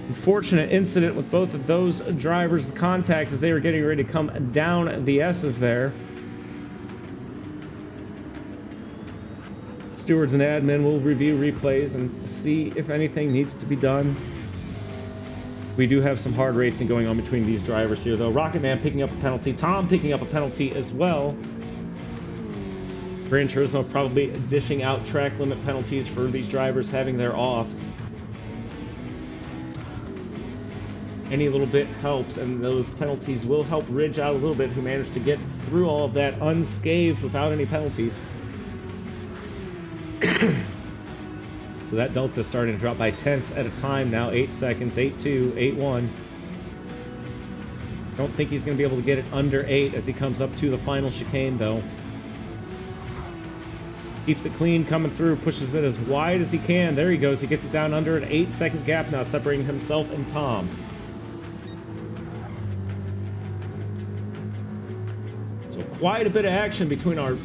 Unfortunate incident with both of those drivers. The contact as they were getting ready to come down the S's there. Stewards and admin will review replays and see if anything needs to be done. We do have some hard racing going on between these drivers here, though. Rocket Man picking up a penalty. Tom picking up a penalty as well. Granturismo probably dishing out track limit penalties for these drivers having their offs. Any little bit helps, and those penalties will help Ridge out a little bit, who managed to get through all of that unscathed without any penalties. So that delta is starting to drop by tenths at a time now. 8 seconds, 8-2, 8-1. Don't think he's going to be able to get it under 8 as he comes up to the final chicane, though. Keeps it clean, coming through, pushes it as wide as he can. There he goes. He gets it down under an 8-second gap now, separating himself and Tom. So quite a bit of action between our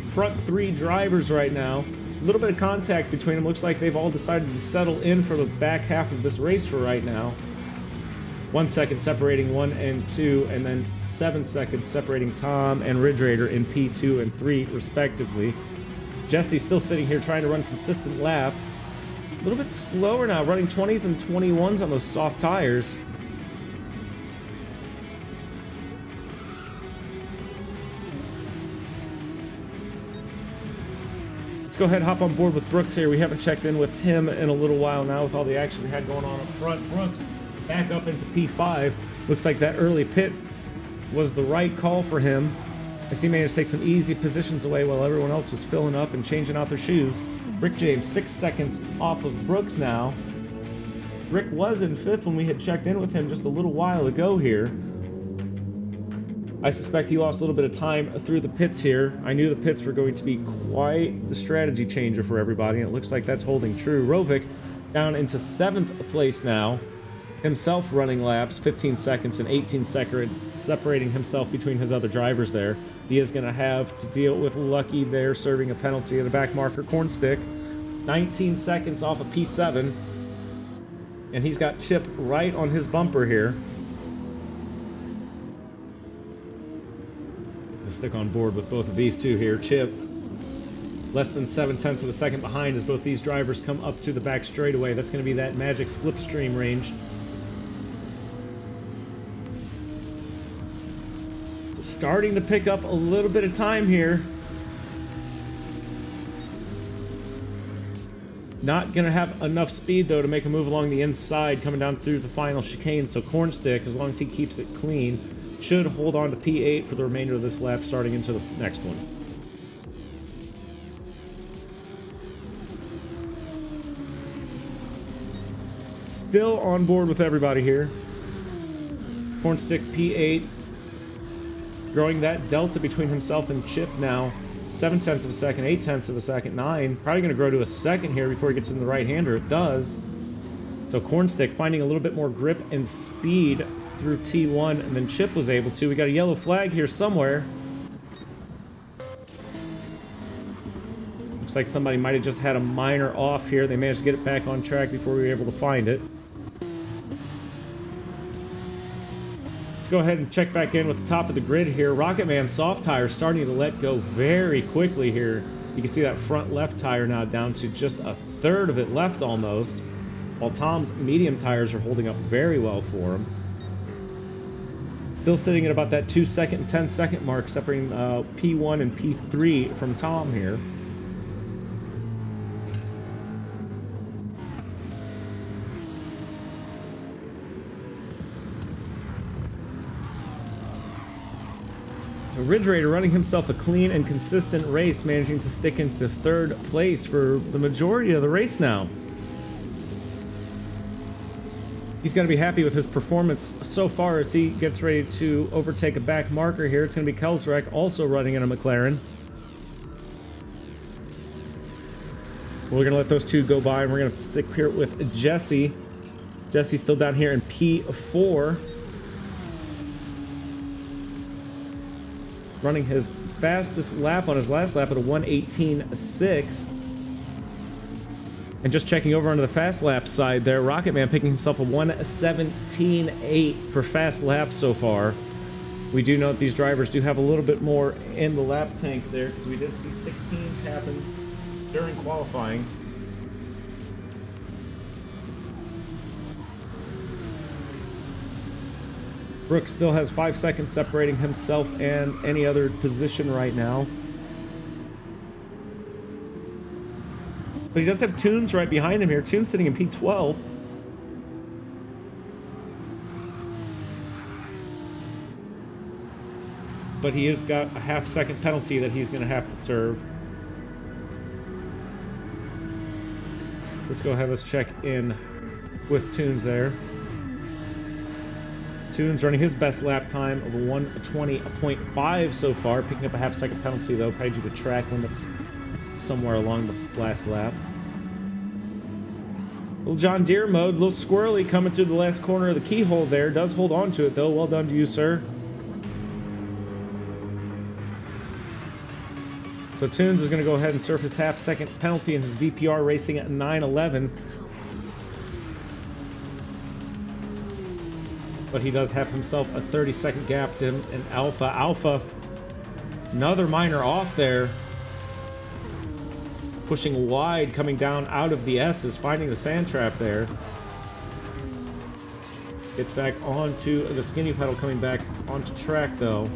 front 3 drivers right now. A little bit of contact between them. Looks like they've all decided to settle in for the back half of this race for right now. 1 second separating 1 and 2, and then 7 seconds separating Tom and Ridge Raider in P2 and 3, respectively. Jesse's still sitting here trying to run consistent laps. A little bit slower now, running 20s and 21s on those soft tires. Let's go ahead and hop on board with Brooks here. We haven't checked in with him in a little while now with all the action we had going on up front. Brooks back up into P5. Looks like that early pit was the right call for him. I see managed to take some easy positions away while everyone else was filling up and changing out their shoes. Rick James 6 seconds off of Brooks now. Rick was in 5th when we had checked in with him just a little while ago here. I suspect he lost a little bit of time through the pits here. I knew the pits were going to be quite the strategy changer for everybody, and it looks like that's holding true. Rovic down into 7th place now. Himself running laps, 15 seconds and 18 seconds, separating himself between his other drivers there. He is going to have to deal with Lucky there, serving a penalty at a back marker. Cornstick, 19 seconds off of P7. And he's got Chip right on his bumper here. I'll stick on board with both of these two here. Chip, less than 7/10 of a second behind as both these drivers come up to the back straightaway. That's going to be that magic slipstream range. So starting to pick up a little bit of time here. Not going to have enough speed, though, to make a move along the inside coming down through the final chicane. So Cornstick, as long as he keeps it clean, should hold on to P8 for the remainder of this lap starting into the next one. Still on board with everybody here. Cornstick P8. Growing that delta between himself and Chip now. 7/10 of a second, 8/10 of a second, 9. Probably going to grow to a second here before he gets in the right-hander. It does. So Cornstick finding a little bit more grip and speed through T1, and then Chip was able to. We got a yellow flag here somewhere. Looks like somebody might have just had a minor off here. They managed to get it back on track before we were able to find it. Let's go ahead and check back in with the top of the grid here. Rocket Man soft tire starting to let go very quickly here. You can see that front left tire now down to just a third of it left almost, while Tom's medium tires are holding up very well for him. Still sitting at about that 2 second and 10 second mark, separating P1 and P3 from Tom here. Ridge Raider running himself a clean and consistent race, managing to stick into 3rd place for the majority of the race now. He's got to be happy with his performance so far as he gets ready to overtake a back marker here. It's going to be Kelsrek also running in a McLaren. We're going to let those two go by, and we're going to stick here with Jesse. Jesse's still down here in P4. Running his fastest lap on his last lap at a 1:18.6. And just checking over onto the fast lap side there, Rocket Man picking himself a 1:17.8 for fast laps so far. We do know that these drivers do have a little bit more in the lap tank there, because we did see 16s happen during qualifying. Brooks still has 5 seconds separating himself and any other position right now. But he does have Tunes right behind him here. Tunes sitting in P12. But he has got a half-second penalty that he's going to have to serve. So let's go ahead, let's check in with Tunes there. Tunes running his best lap time of a 1:20.5 so far, picking up a half-second penalty though, probably due to track limits somewhere along the last lap. Little John Deere mode, a little squirrely coming through the last corner of the keyhole there. Does hold on to it though. Well done to you, sir. So Tunes is going to go ahead and serve his half-second penalty in his VPR racing at 9:11. But he does have himself a 30-second gap to him in Alpha. Alpha, another minor off there. Pushing wide, coming down out of the S's, finding the sand trap there. Gets back onto the skinny pedal, coming back onto track though.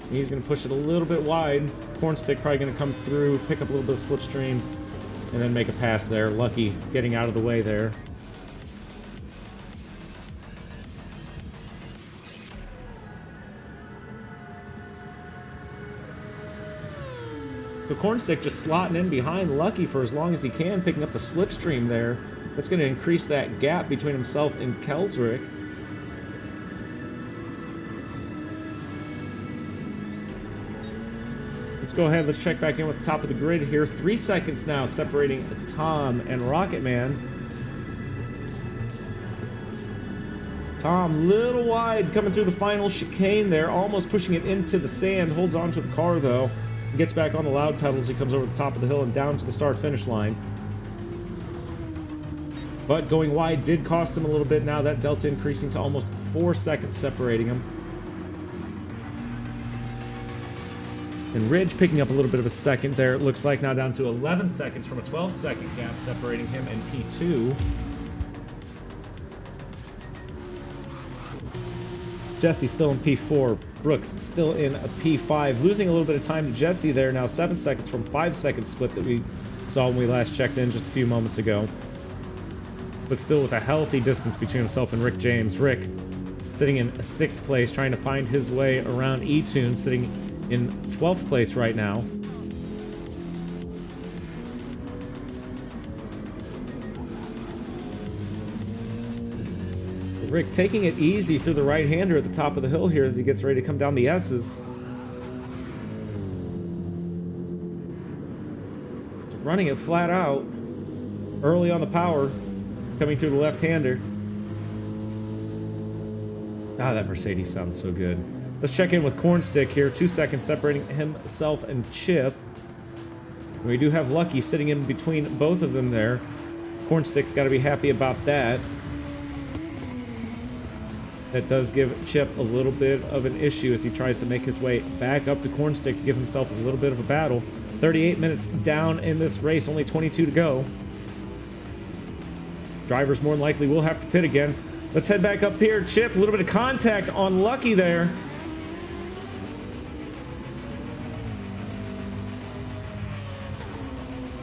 He's going to push it a little bit wide. Cornstick probably going to come through, pick up a little bit of slipstream, and then make a pass there. Lucky getting out of the way there. So Cornstick just slotting in behind Lucky for as long as he can, picking up the slipstream there. That's going to increase that gap between himself and Kelsrick. Let's go ahead, let's check back in with the top of the grid here. 3 seconds now separating Tom and Rocket Man. Tom, little wide, coming through the final chicane there, almost pushing it into the sand, holds onto the car though. Gets back on the loud pedals, he comes over the top of the hill and down to the start-finish line. But going wide did cost him a little bit now, that delta increasing to almost 4 seconds separating him. And Ridge picking up a little bit of a second there, it looks like, now down to 11 seconds from a 12-second gap separating him and P2. Jesse still in P4, Brooks still in a P5, losing a little bit of time to Jesse there, now 7 seconds from 5 second split that we saw when we last checked in just a few moments ago. But still with a healthy distance between himself and Rick James. Rick sitting in 6th place, trying to find his way around E-Tune, sitting in 12th place right now. Rick taking it easy through the right-hander at the top of the hill here as he gets ready to come down the S's. It's running it flat out. Early on the power, coming through the left-hander. Ah, that Mercedes sounds so good. Let's check in with Cornstick here. 2 seconds separating himself and Chip. We do have Lucky sitting in between both of them there. Cornstick's got to be happy about that. That does give Chip a little bit of an issue as he tries to make his way back up to Cornstick to give himself a little bit of a battle. 38 minutes down in this race, only 22 to go. Drivers more than likely will have to pit again. Let's head back up here. Chip, a little bit of contact on Lucky there.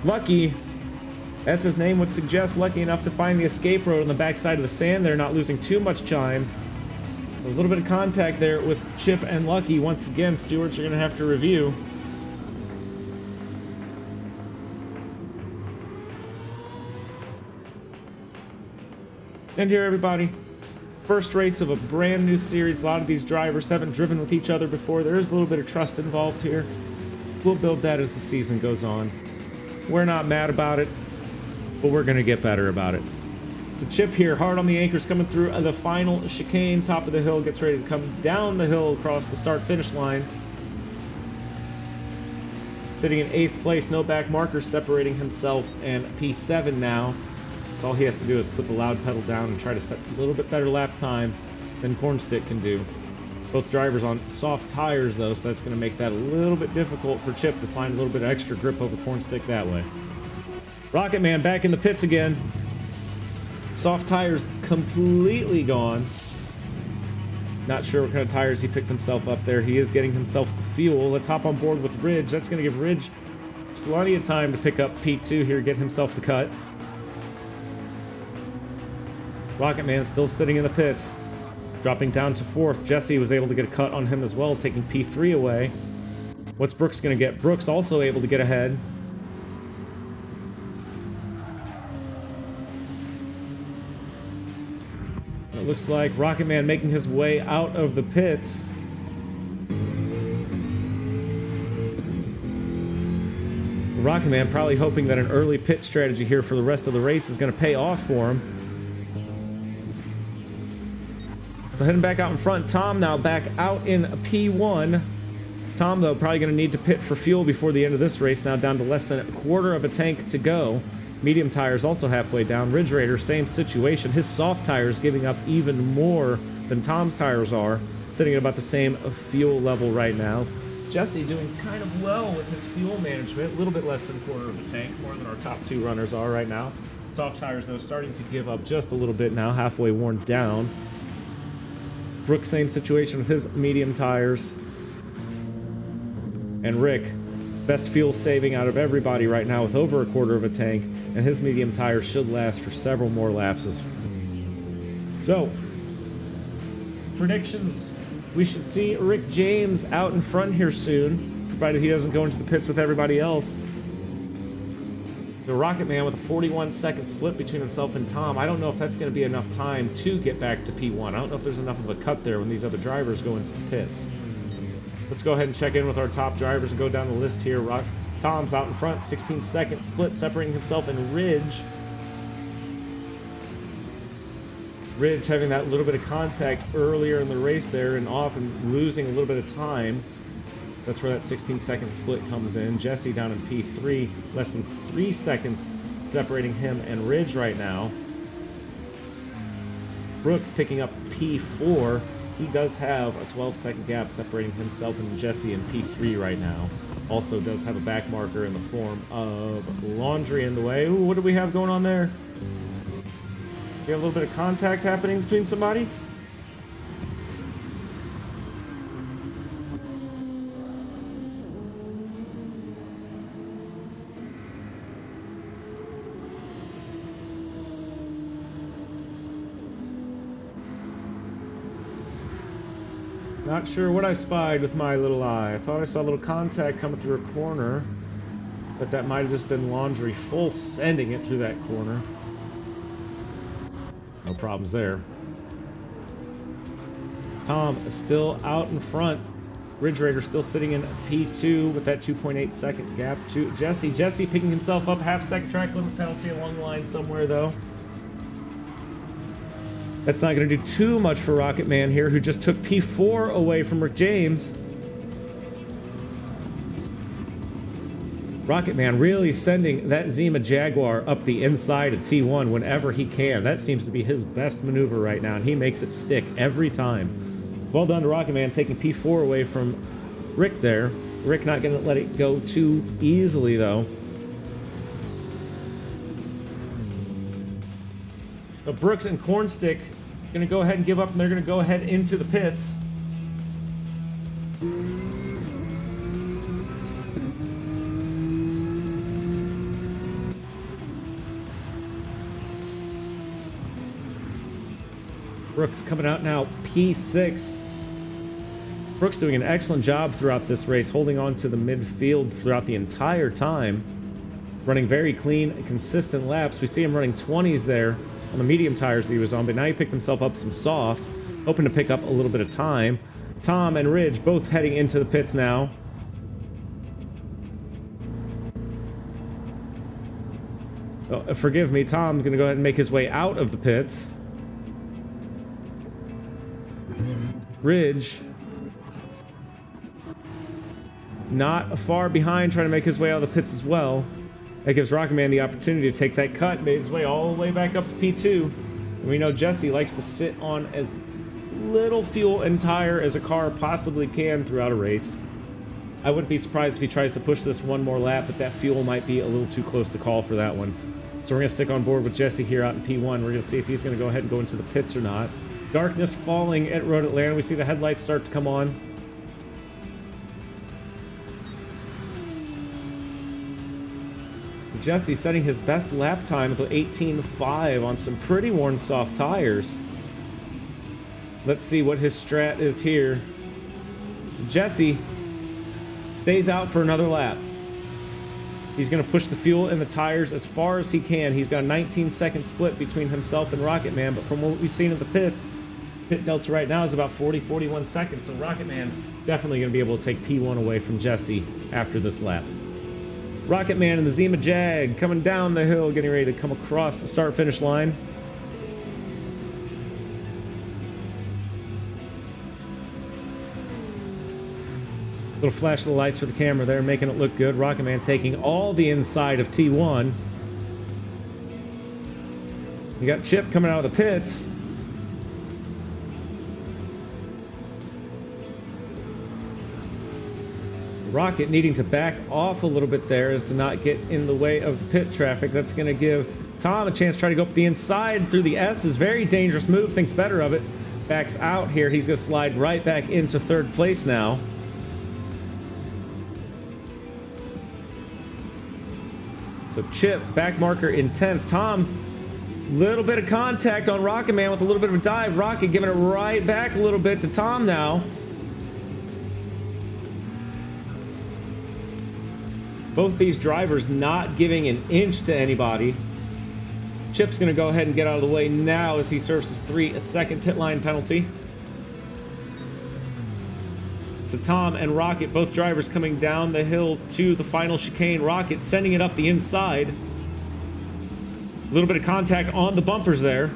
Lucky, as his name would suggest, lucky enough to find the escape road on the backside of the sand there, not losing too much time. A little bit of contact there with Chip and Lucky. Once again, stewards are going to have to review. And here, everybody, first race of a brand new series. A lot of these drivers haven't driven with each other before. There is a little bit of trust involved here. We'll build that as the season goes on. We're not mad about it, but we're going to get better about it. So Chip here, hard on the anchors, coming through the final chicane, top of the hill, gets ready to come down the hill across the start-finish line. Sitting in 8th place, no back markers separating himself and P7 now. So all he has to do is put the loud pedal down and try to set a little bit better lap time than Cornstick can do. Both drivers on soft tires, though, so that's going to make that a little bit difficult for Chip to find a little bit of extra grip over Cornstick that way. Rocket Man back in the pits again. Soft tires completely gone. Not sure what kind of tires he picked himself up there. He is getting himself fuel. Let's hop on board with Ridge. That's going to give Ridge plenty of time to pick up P2 here, get himself the cut. Rocket Man still sitting in the pits. Dropping down to 4th. Jesse was able to get a cut on him as well, taking P3 away. What's Brooks going to get? Brooks also able to get ahead. It looks like Rocket Man making his way out of the pits. Rocket Man probably hoping that an early pit strategy here for the rest of the race is going to pay off for him. So heading back out in front, Tom now back out in P1. Tom, though, probably going to need to pit for fuel before the end of this race, now down to less than a quarter of a tank to go. Medium tires also halfway down. Ridge Raider, same situation. His soft tires giving up even more than Tom's tires are, sitting at about the same fuel level right now. Jesse doing kind of well with his fuel management, a little bit less than a quarter of a tank, more than our top 2 runners are right now. Soft tires, though, starting to give up just a little bit now, halfway worn down. Brooks, same situation with his medium tires. And Rick, best fuel saving out of everybody right now with over a quarter of a tank, and his medium tires should last for several more laps. So, predictions, we should see Rick James out in front here soon. provided he doesn't go into the pits with everybody else. The Rocket Man with a 41-second split between himself and Tom. I don't know if that's going to be enough time to get back to P1. I don't know if there's enough of a cut there when these other drivers go into the pits. Let's go ahead and check in with our top drivers and go down the list here. Tom's out in front, 16-second split separating himself and Ridge. Ridge having that little bit of contact earlier in the race there and off and losing a little bit of time. That's where that 16-second split comes in. Jesse down in P3, less than 3 seconds separating him and Ridge right now. Brooks picking up P4. He does have a 12-second gap separating himself and Jesse in P3 right now. Also does have a back marker in the form of Laundry in the way. Ooh, what do we have going on there? We have a little bit of contact happening between somebody. Not sure what I spied with my little eye. I thought I saw a little contact coming through a corner, but that might have just been Laundry full sending it through that corner. No problems there. Tom is still out in front. Ridge Raider still sitting in P2 with that 2.8 second gap to Jesse. Jesse picking himself up, half-second track limit penalty along the line somewhere though. That's not going to do too much for Rocket Man here, who just took P4 away from Rick James. Rocket Man really sending that Zima Jaguar up the inside of T1 whenever he can. That seems to be his best maneuver right now, and he makes it stick every time. Well done to Rocket Man taking P4 away from Rick there. Rick not going to let it go too easily, though. But Brooks and Cornstick going to go ahead and give up, and they're going to go ahead into the pits. Brooks coming out now, P6. Brooks doing an excellent job throughout this race, holding on to the midfield throughout the entire time. Running very clean, consistent laps. We see him running 20s there on the medium tires that he was on, but now he picked himself up some softs, hoping to pick up a little bit of time. Tom and Ridge both heading into the pits now. Oh, forgive me, Tom's going to go ahead and make his way out of the pits. Ridge not far behind, trying to make his way out of the pits as well. That gives Rocket Man the opportunity to take that cut, made his way all the way back up to P2. And we know Jesse likes to sit on as little fuel and tire as a car possibly can throughout a race. I wouldn't be surprised if he tries to push this one more lap, but that fuel might be a little too close to call for that one. So we're going to stick on board with Jesse here out in P1. We're going to see if he's going to go ahead and go into the pits or not. Darkness falling at Road Atlanta. We see the headlights start to come on. Jesse setting his best lap time at the 18.5 on some pretty worn soft tires. Let's see what his strat is here. So Jesse stays out for another lap. He's going to push the fuel and the tires as far as he can. He's got a 19-second split between himself and Rocket Man, but from what we've seen at the pits, pit delta right now is about 40-41 seconds, so Rocket Man definitely going to be able to take P1 away from Jesse after this lap. Rocket Man and the Zima Jag coming down the hill, getting ready to come across the start-finish line. Little flash of the lights for the camera there, making it look good. Rocket Man taking all the inside of T1. You got Chip coming out of the pits. Rocket needing to back off a little bit there as to not get in the way of the pit traffic. That's going to give Tom a chance to try to go up the inside through the S's. Very dangerous move, thinks better of it. Backs out here. He's going to slide right back into third place now. So Chip, back marker in 10th. Tom, little bit of contact on Rocket Man with a little bit of a dive. Rocket giving it right back a little bit to Tom now. Both these drivers not giving an inch to anybody. Chip's going to go ahead and get out of the way now as he serves his 3-second pit line penalty. So Tom and Rocket, both drivers coming down the hill to the final chicane. Rocket sending it up the inside. A little bit of contact on the bumpers there.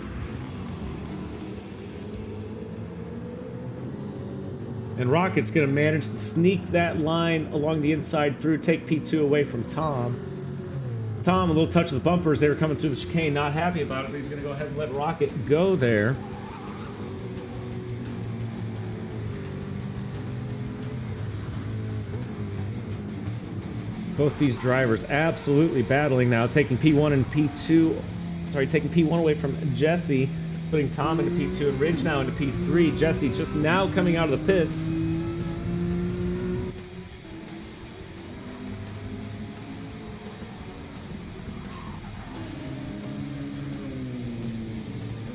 And Rocket's going to manage to sneak that line along the inside through, take P2 away from Tom. Tom, a little touch of the bumpers. They were coming through the chicane, not happy about it, but he's going to go ahead and let Rocket go there. Both these drivers absolutely battling now, taking P1 and P2. Sorry, taking P1 away from Jesse, putting Tom into P2 and Ridge now into P3. Jesse just now coming out of the pits.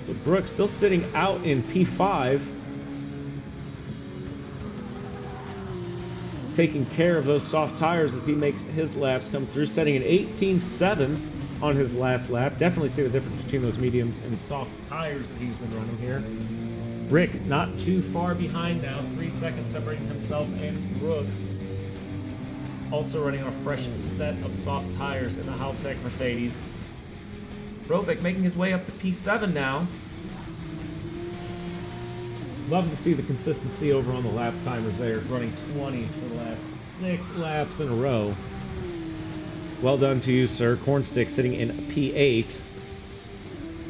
So Brooks still sitting out in P5. Taking care of those soft tires as he makes his laps come through, setting an 18.7 on his last lap. Definitely see the difference between those mediums and soft tires that he's been running here. Rick not too far behind now, 3 seconds separating himself and Brooks. Also running on a fresh set of soft tires in the Haltech Mercedes. Rovic making his way up to P7 now. Love to see the consistency over on the lap timers there, running 20s for the last 6 laps in a row. Well done to you, sir. Cornstick sitting in P8.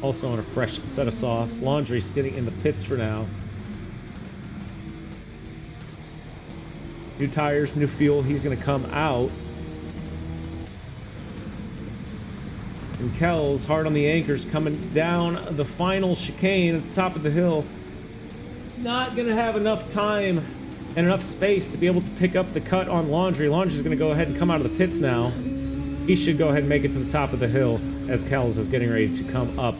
Also on a fresh set of softs. Laundry sitting in the pits for now. New tires, new fuel. He's going to come out. And Kells, hard on the anchors, coming down the final chicane at the top of the hill. Not going to have enough time and enough space to be able to pick up the cut on Laundry. Laundry's going to go ahead and come out of the pits now. He should go ahead and make it to the top of the hill as Kells is getting ready to come up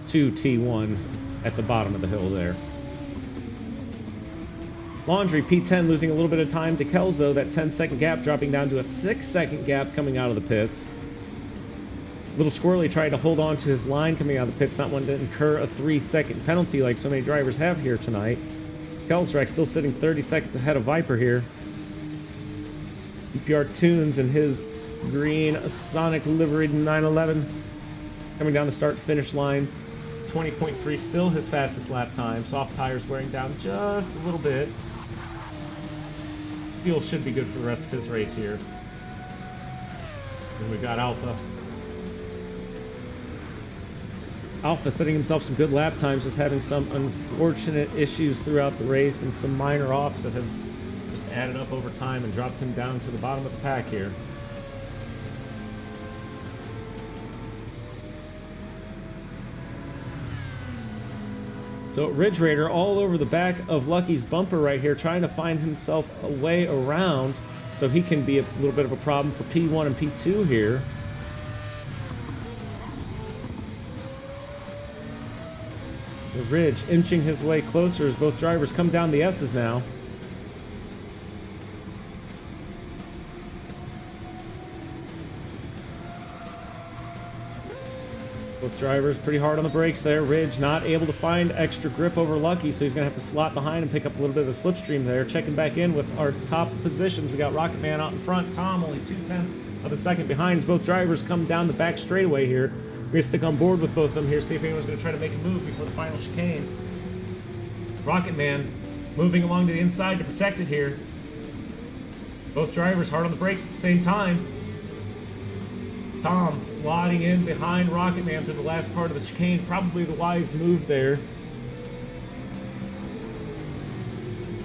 to T1 at the bottom of the hill there. Laundry, P10, losing a little bit of time to Kells, though. That 10-second gap dropping down to a 6-second gap coming out of the pits. Little Squirrely trying to hold on to his line coming out of the pits, not wanting to incur a 3-second penalty like so many drivers have here tonight. Kelsrex still sitting 30 seconds ahead of Viper here. EPR Tunes and his green Sonic liveried 911 coming down the start-finish line. 20.3, still his fastest lap time. Soft tires wearing down just a little bit. Fuel should be good for the rest of his race here. And we've got Alpha. Alpha setting himself some good lap times, just having some unfortunate issues throughout the race and some minor offs that have just added up over time and dropped him down to the bottom of the pack here. So Ridge Raider all over the back of Lucky's bumper right here, trying to find himself a way around so he can be a little bit of a problem for P1 and P2 here. The Ridge inching his way closer as both drivers come down the S's now. Both drivers pretty hard on the brakes there. Ridge not able to find extra grip over Lucky, so he's going to have to slot behind and pick up a little bit of the slipstream there. Checking back in with our top positions. We got Rocket Man out in front. Tom only 0.2 of a second behind as both drivers come down the back straightaway here. We're going to stick on board with both of them here, see if anyone's going to try to make a move before the final chicane. Rocket Man moving along to the inside to protect it here. Both drivers hard on the brakes at the same time. Tom sliding in behind Rocket Man through the last part of the chicane. Probably the wise move there.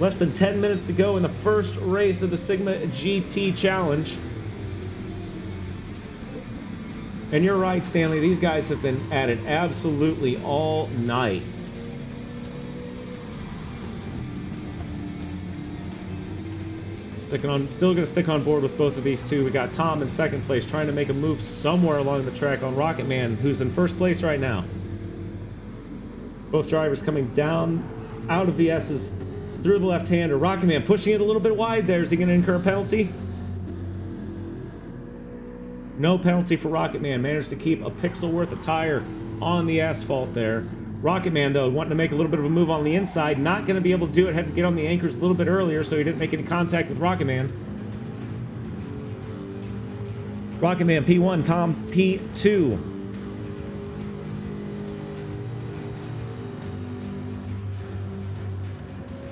Less than 10 minutes to go in the first race of the Sigma GT Challenge. And you're right, Stanley. These guys have been at it absolutely all night. Still going to stick on board with both of these two. We got Tom in second place, trying to make a move somewhere along the track on Rocket Man, who's in first place right now. Both drivers coming down out of the S's through the left-hander. Rocket Man pushing it a little bit wide there. Is he going to incur a penalty? No penalty for Rocket Man. Managed to keep a pixel worth of tire on the asphalt there. Rocket Man, though, wanting to make a little bit of a move on the inside. Not going to be able to do it. Had to get on the anchors a little bit earlier, so he didn't make any contact with Rocket Man. Rocket Man P1, Tom P2.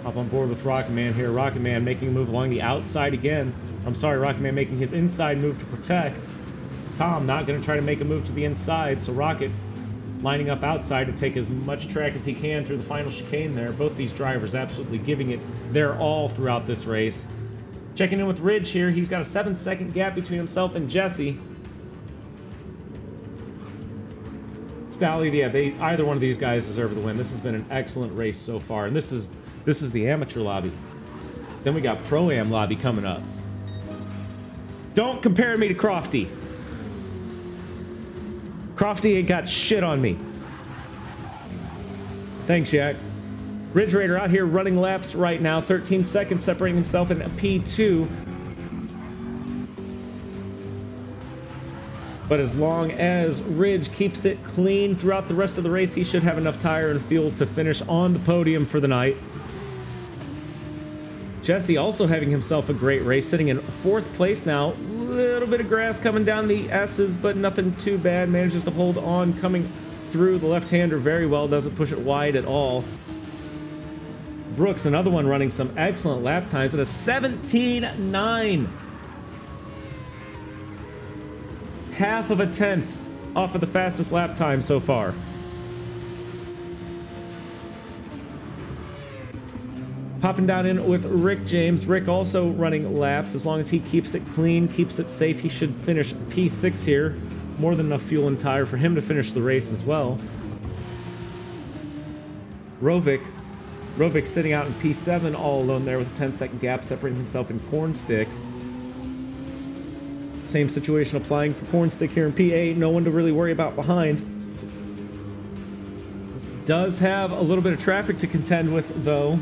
Hop on board with Rocket Man here. Rocket Man making a move along the outside again. I'm sorry, Rocket Man making his inside move to protect. Tom not going to try to make a move to the inside, so Rocket lining up outside to take as much track as he can through the final chicane there. Both these drivers absolutely giving it their all throughout this race. Checking in with Ridge here. He's got a 7-second gap between himself and Jesse. Stally, yeah, either one of these guys deserve the win. This has been an excellent race so far, and this is the amateur lobby. Then we got Pro-Am lobby coming up. Don't compare me to Crofty. Crofty ain't got shit on me. Thanks, Yak. Ridge Raider out here running laps right now. 13 seconds separating himself in P2. But as long as Ridge keeps it clean throughout the rest of the race, he should have enough tire and fuel to finish on the podium for the night. Jesse also having himself a great race, sitting in 4th place now. Little bit of grass coming down the S's, but nothing too bad. Manages to hold on, coming through the left-hander very well. Doesn't push it wide at all. Brooks, another one running some excellent lap times at a 17.9. Half of a tenth off of the fastest lap time so far. Popping down in with Rick James. Rick also running laps. As long as he keeps it clean, keeps it safe, he should finish P6 here. More than enough fuel and tire for him to finish the race as well. Rovic sitting out in P7 all alone there with a 10-second gap separating himself in Cornstick. Same situation applying for Cornstick here in P8. No one to really worry about behind. Does have a little bit of traffic to contend with, though.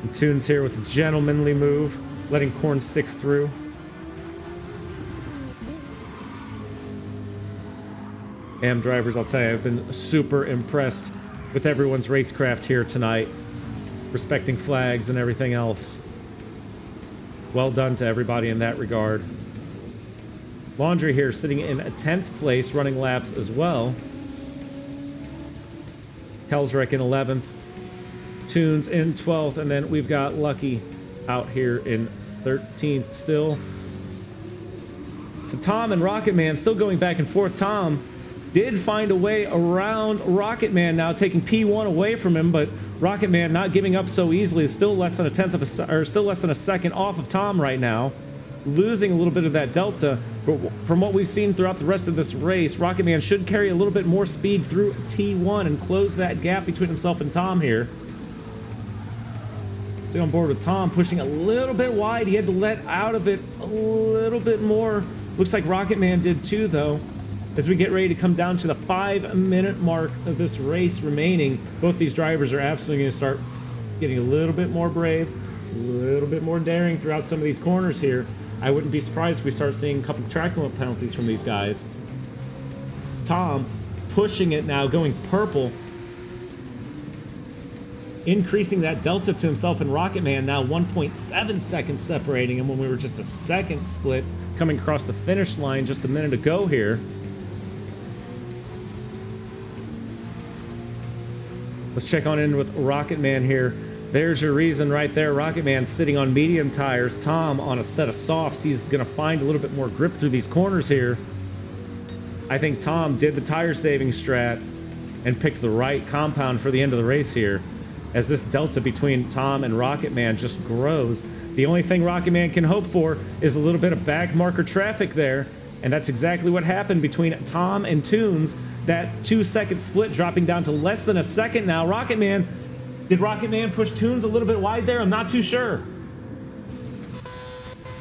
And Tunes here with a gentlemanly move, letting Cornstick through. Am drivers, I'll tell you, I've been super impressed with everyone's racecraft here tonight. Respecting flags and everything else. Well done to everybody in that regard. Laundry here sitting in a 10th place, running laps as well. Kelsrick in 11th. Tunes in 12th, and then we've got Lucky out here in 13th still. So Tom and Rocket Man still going back and forth. Tom did find a way around Rocket Man now, taking P1 away from him, but Rocket Man not giving up so easily. Still less than still less than a second off of Tom right now, losing a little bit of that delta. But from what we've seen throughout the rest of this race, Rocket Man should carry a little bit more speed through T1 and close that gap between himself and Tom here. Stay on board with Tom, pushing a little bit wide. He had to let out of it a little bit more. Looks like Rocket Man did too, though. As we get ready to come down to the 5-minute mark of this race remaining, both these drivers are absolutely going to start getting a little bit more brave, a little bit more daring throughout some of these corners here. I wouldn't be surprised if we start seeing a couple track limit penalties from these guys. Tom pushing it now, going purple, increasing that delta to himself and Rocket Man, now 1.7 seconds separating him when we were just a second split coming across the finish line just a minute ago here. Let's check on in with Rocket Man here. There's your reason right there. Rocket Man sitting on medium tires. Tom on a set of softs. He's going to find a little bit more grip through these corners here. I think Tom did the tire saving strat and picked the right compound for the end of the race here, as this delta between Tom and Rocket Man just grows. The only thing Rocket Man can hope for is a little bit of back marker traffic there, and that's exactly what happened between Tom and Tunes. That 2-second split dropping down to less than a second now. Rocket Man, did Rocket Man push Tunes a little bit wide there? I'm not too sure.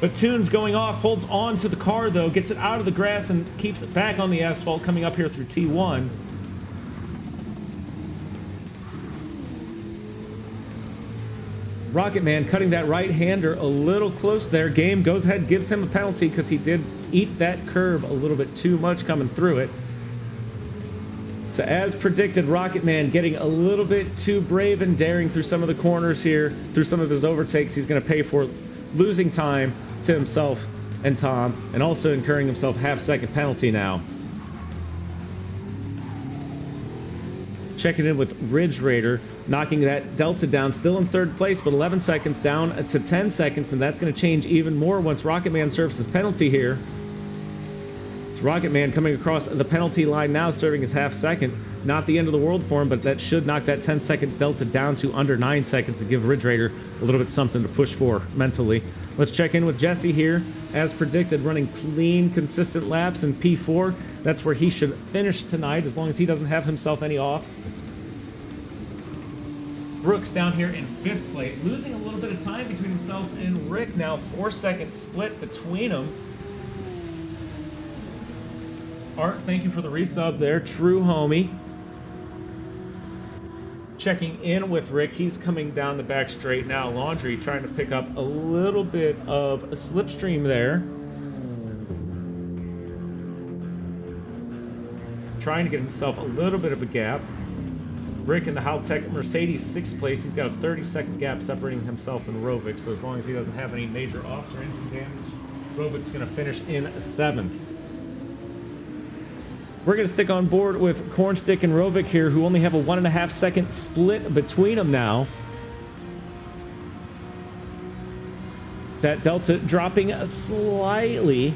But Tunes going off, holds on to the car though, gets it out of the grass and keeps it back on the asphalt coming up here through T1. Rocket Man cutting that right-hander a little close there. Game goes ahead, gives him a penalty because he did eat that curb a little bit too much coming through it. So as predicted, Rocket Man getting a little bit too brave and daring through some of the corners here, through some of his overtakes. He's going to pay for losing time to himself and Tom, and also incurring himself half-second penalty now. Checking in with Ridge Raider, knocking that delta down, still in third place, but 11 seconds down to 10 seconds, and that's going to change even more once Rocket Man serves his penalty here. It's Rocket Man coming across the penalty line now, serving his half-second. Not the end of the world for him, but that should knock that 10-second delta down to under 9 seconds to give Ridge Raider a little bit something to push for mentally. Let's check in with Jesse here. As predicted, running clean, consistent laps in P4. That's where he should finish tonight, as long as he doesn't have himself any offs. Brooks down here in 5th place, losing a little bit of time between himself and Rick now. 4-second split between them. Art, thank you for the resub there. True homie. Checking in with Rick. He's coming down the back straight now. Laundry trying to pick up a little bit of a slipstream there. Trying to get himself a little bit of a gap. Rick in the Haltech Mercedes 6th place. He's got a 30-second gap separating himself and Rovic. So as long as he doesn't have any major offs or engine damage, Rovic's going to finish in 7th. We're going to stick on board with Cornstick and Rovic here, who only have a 1.5 second split between them now. That delta dropping slightly.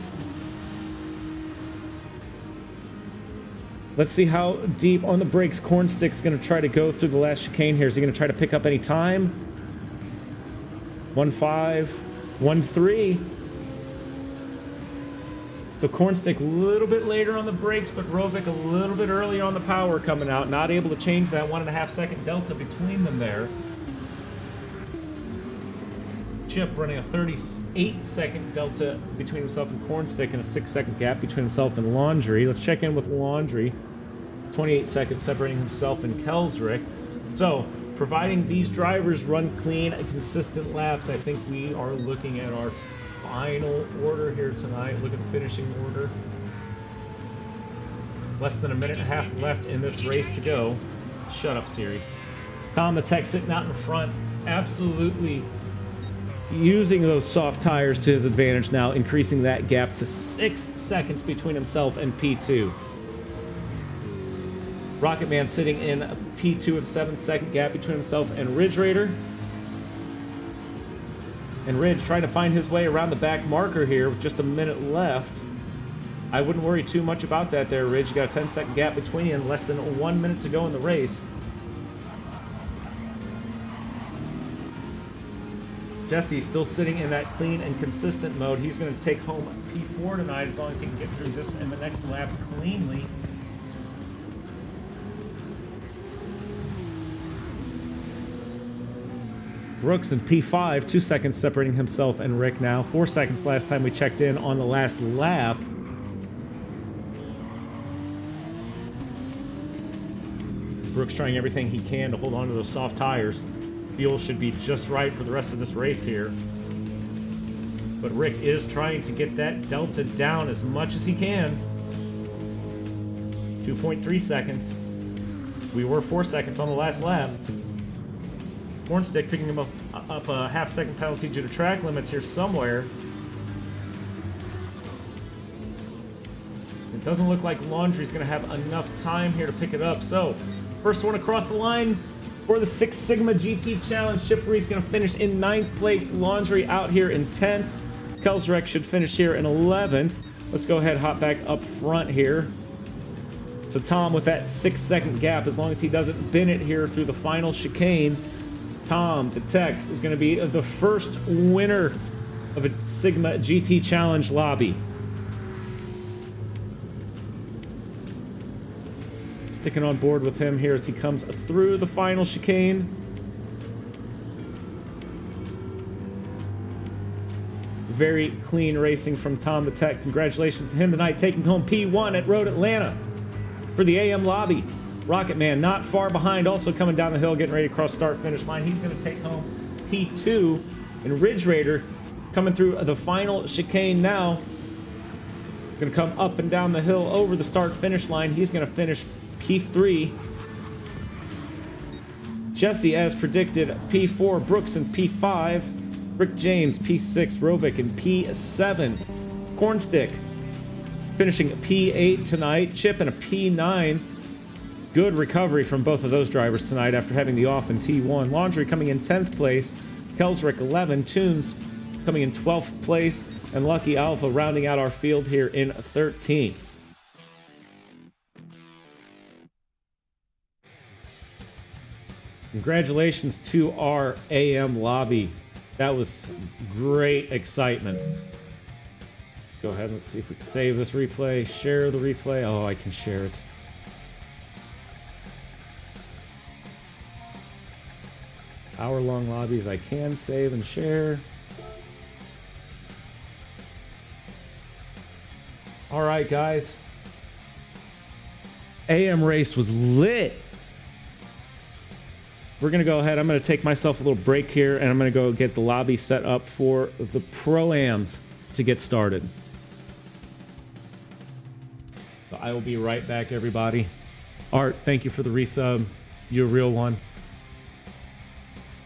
Let's see how deep on the brakes Cornstick's going to try to go through the last chicane here. Is he going to try to pick up any time? 1.5, 1.3. So Cornstick a little bit later on the brakes, but Rovic a little bit earlier on the power coming out. Not able to change that 1.5 second delta between them there. Chip running a 38-second delta between himself and Cornstick and a 6-second gap between himself and Laundry. Let's check in with Laundry. 28 seconds separating himself and Kelsrick. So, providing these drivers run clean, consistent laps, I think we are looking at our final order here tonight. Look at the finishing order. Less than a minute and a half left in this race to go. Shut up, Siri. Tom the Tech sitting out in front, absolutely using those soft tires to his advantage now, increasing that gap to 6 seconds between himself and P2. Rocket Man sitting in P2 with a 7-second gap between himself and Ridge Raider. And Ridge trying to find his way around the back marker here with just a minute left. I wouldn't worry too much about that there, Ridge. You got a 10-second gap between you and less than 1 minute to go in the race. Jesse still sitting in that clean and consistent mode. He's going to take home P4 tonight as long as he can get through this and the next lap cleanly. Brooks in P5, 2 seconds separating himself and Rick now. 4 seconds last time we checked in on the last lap. Brooks trying everything he can to hold on to those soft tires. Fuel should be just right for the rest of this race here. But Rick is trying to get that delta down as much as he can. 2.3 seconds. We were 4 seconds on the last lap. Cornstick picking him up a half-second penalty due to track limits here somewhere. It doesn't look like Laundry's going to have enough time here to pick it up. So, first one across the line for the Six Sigma GT Challenge. Shippery's going to finish in 9th place. Laundry out here in 10th. Kelsrek should finish here in 11th. Let's go ahead and hop back up front here. So Tom with that 6-second gap, as long as he doesn't bin it here through the final chicane, Tom, the Tech, is going to be the first winner of a Sigma GT Challenge lobby. Sticking on board with him here as he comes through the final chicane. Very clean racing from Tom the Tech. Congratulations to him tonight, taking home P1 at Road Atlanta for the AM lobby. Rocket Man not far behind, also coming down the hill, getting ready to cross start finish line. He's going to take home P2. And Ridge Raider coming through the final chicane now. Going to come up and down the hill over the start-finish line. He's going to finish P3. Jesse, as predicted, P4. Brooks in P5. Rick James, P6. Rovic in P7. Cornstick finishing P8 tonight. Chip in a P9. Good recovery from both of those drivers tonight after having the off in T1. Laundry coming in 10th place. Kelsrick 11. Tunes coming in 12th place. And Lucky Alpha rounding out our field here in 13th. Congratulations to our AM lobby. That was great excitement. Let's go ahead and let's see if we can save this replay. Share the replay. Oh, I can share it. Hour-long lobbies I can save and share. All right, guys. AM race was lit. We're going to go ahead. I'm going to take myself a little break here, and I'm going to go get the lobby set up for the Pro-Ams to get started. So I will be right back, everybody. Art, thank you for the resub. You're a real one.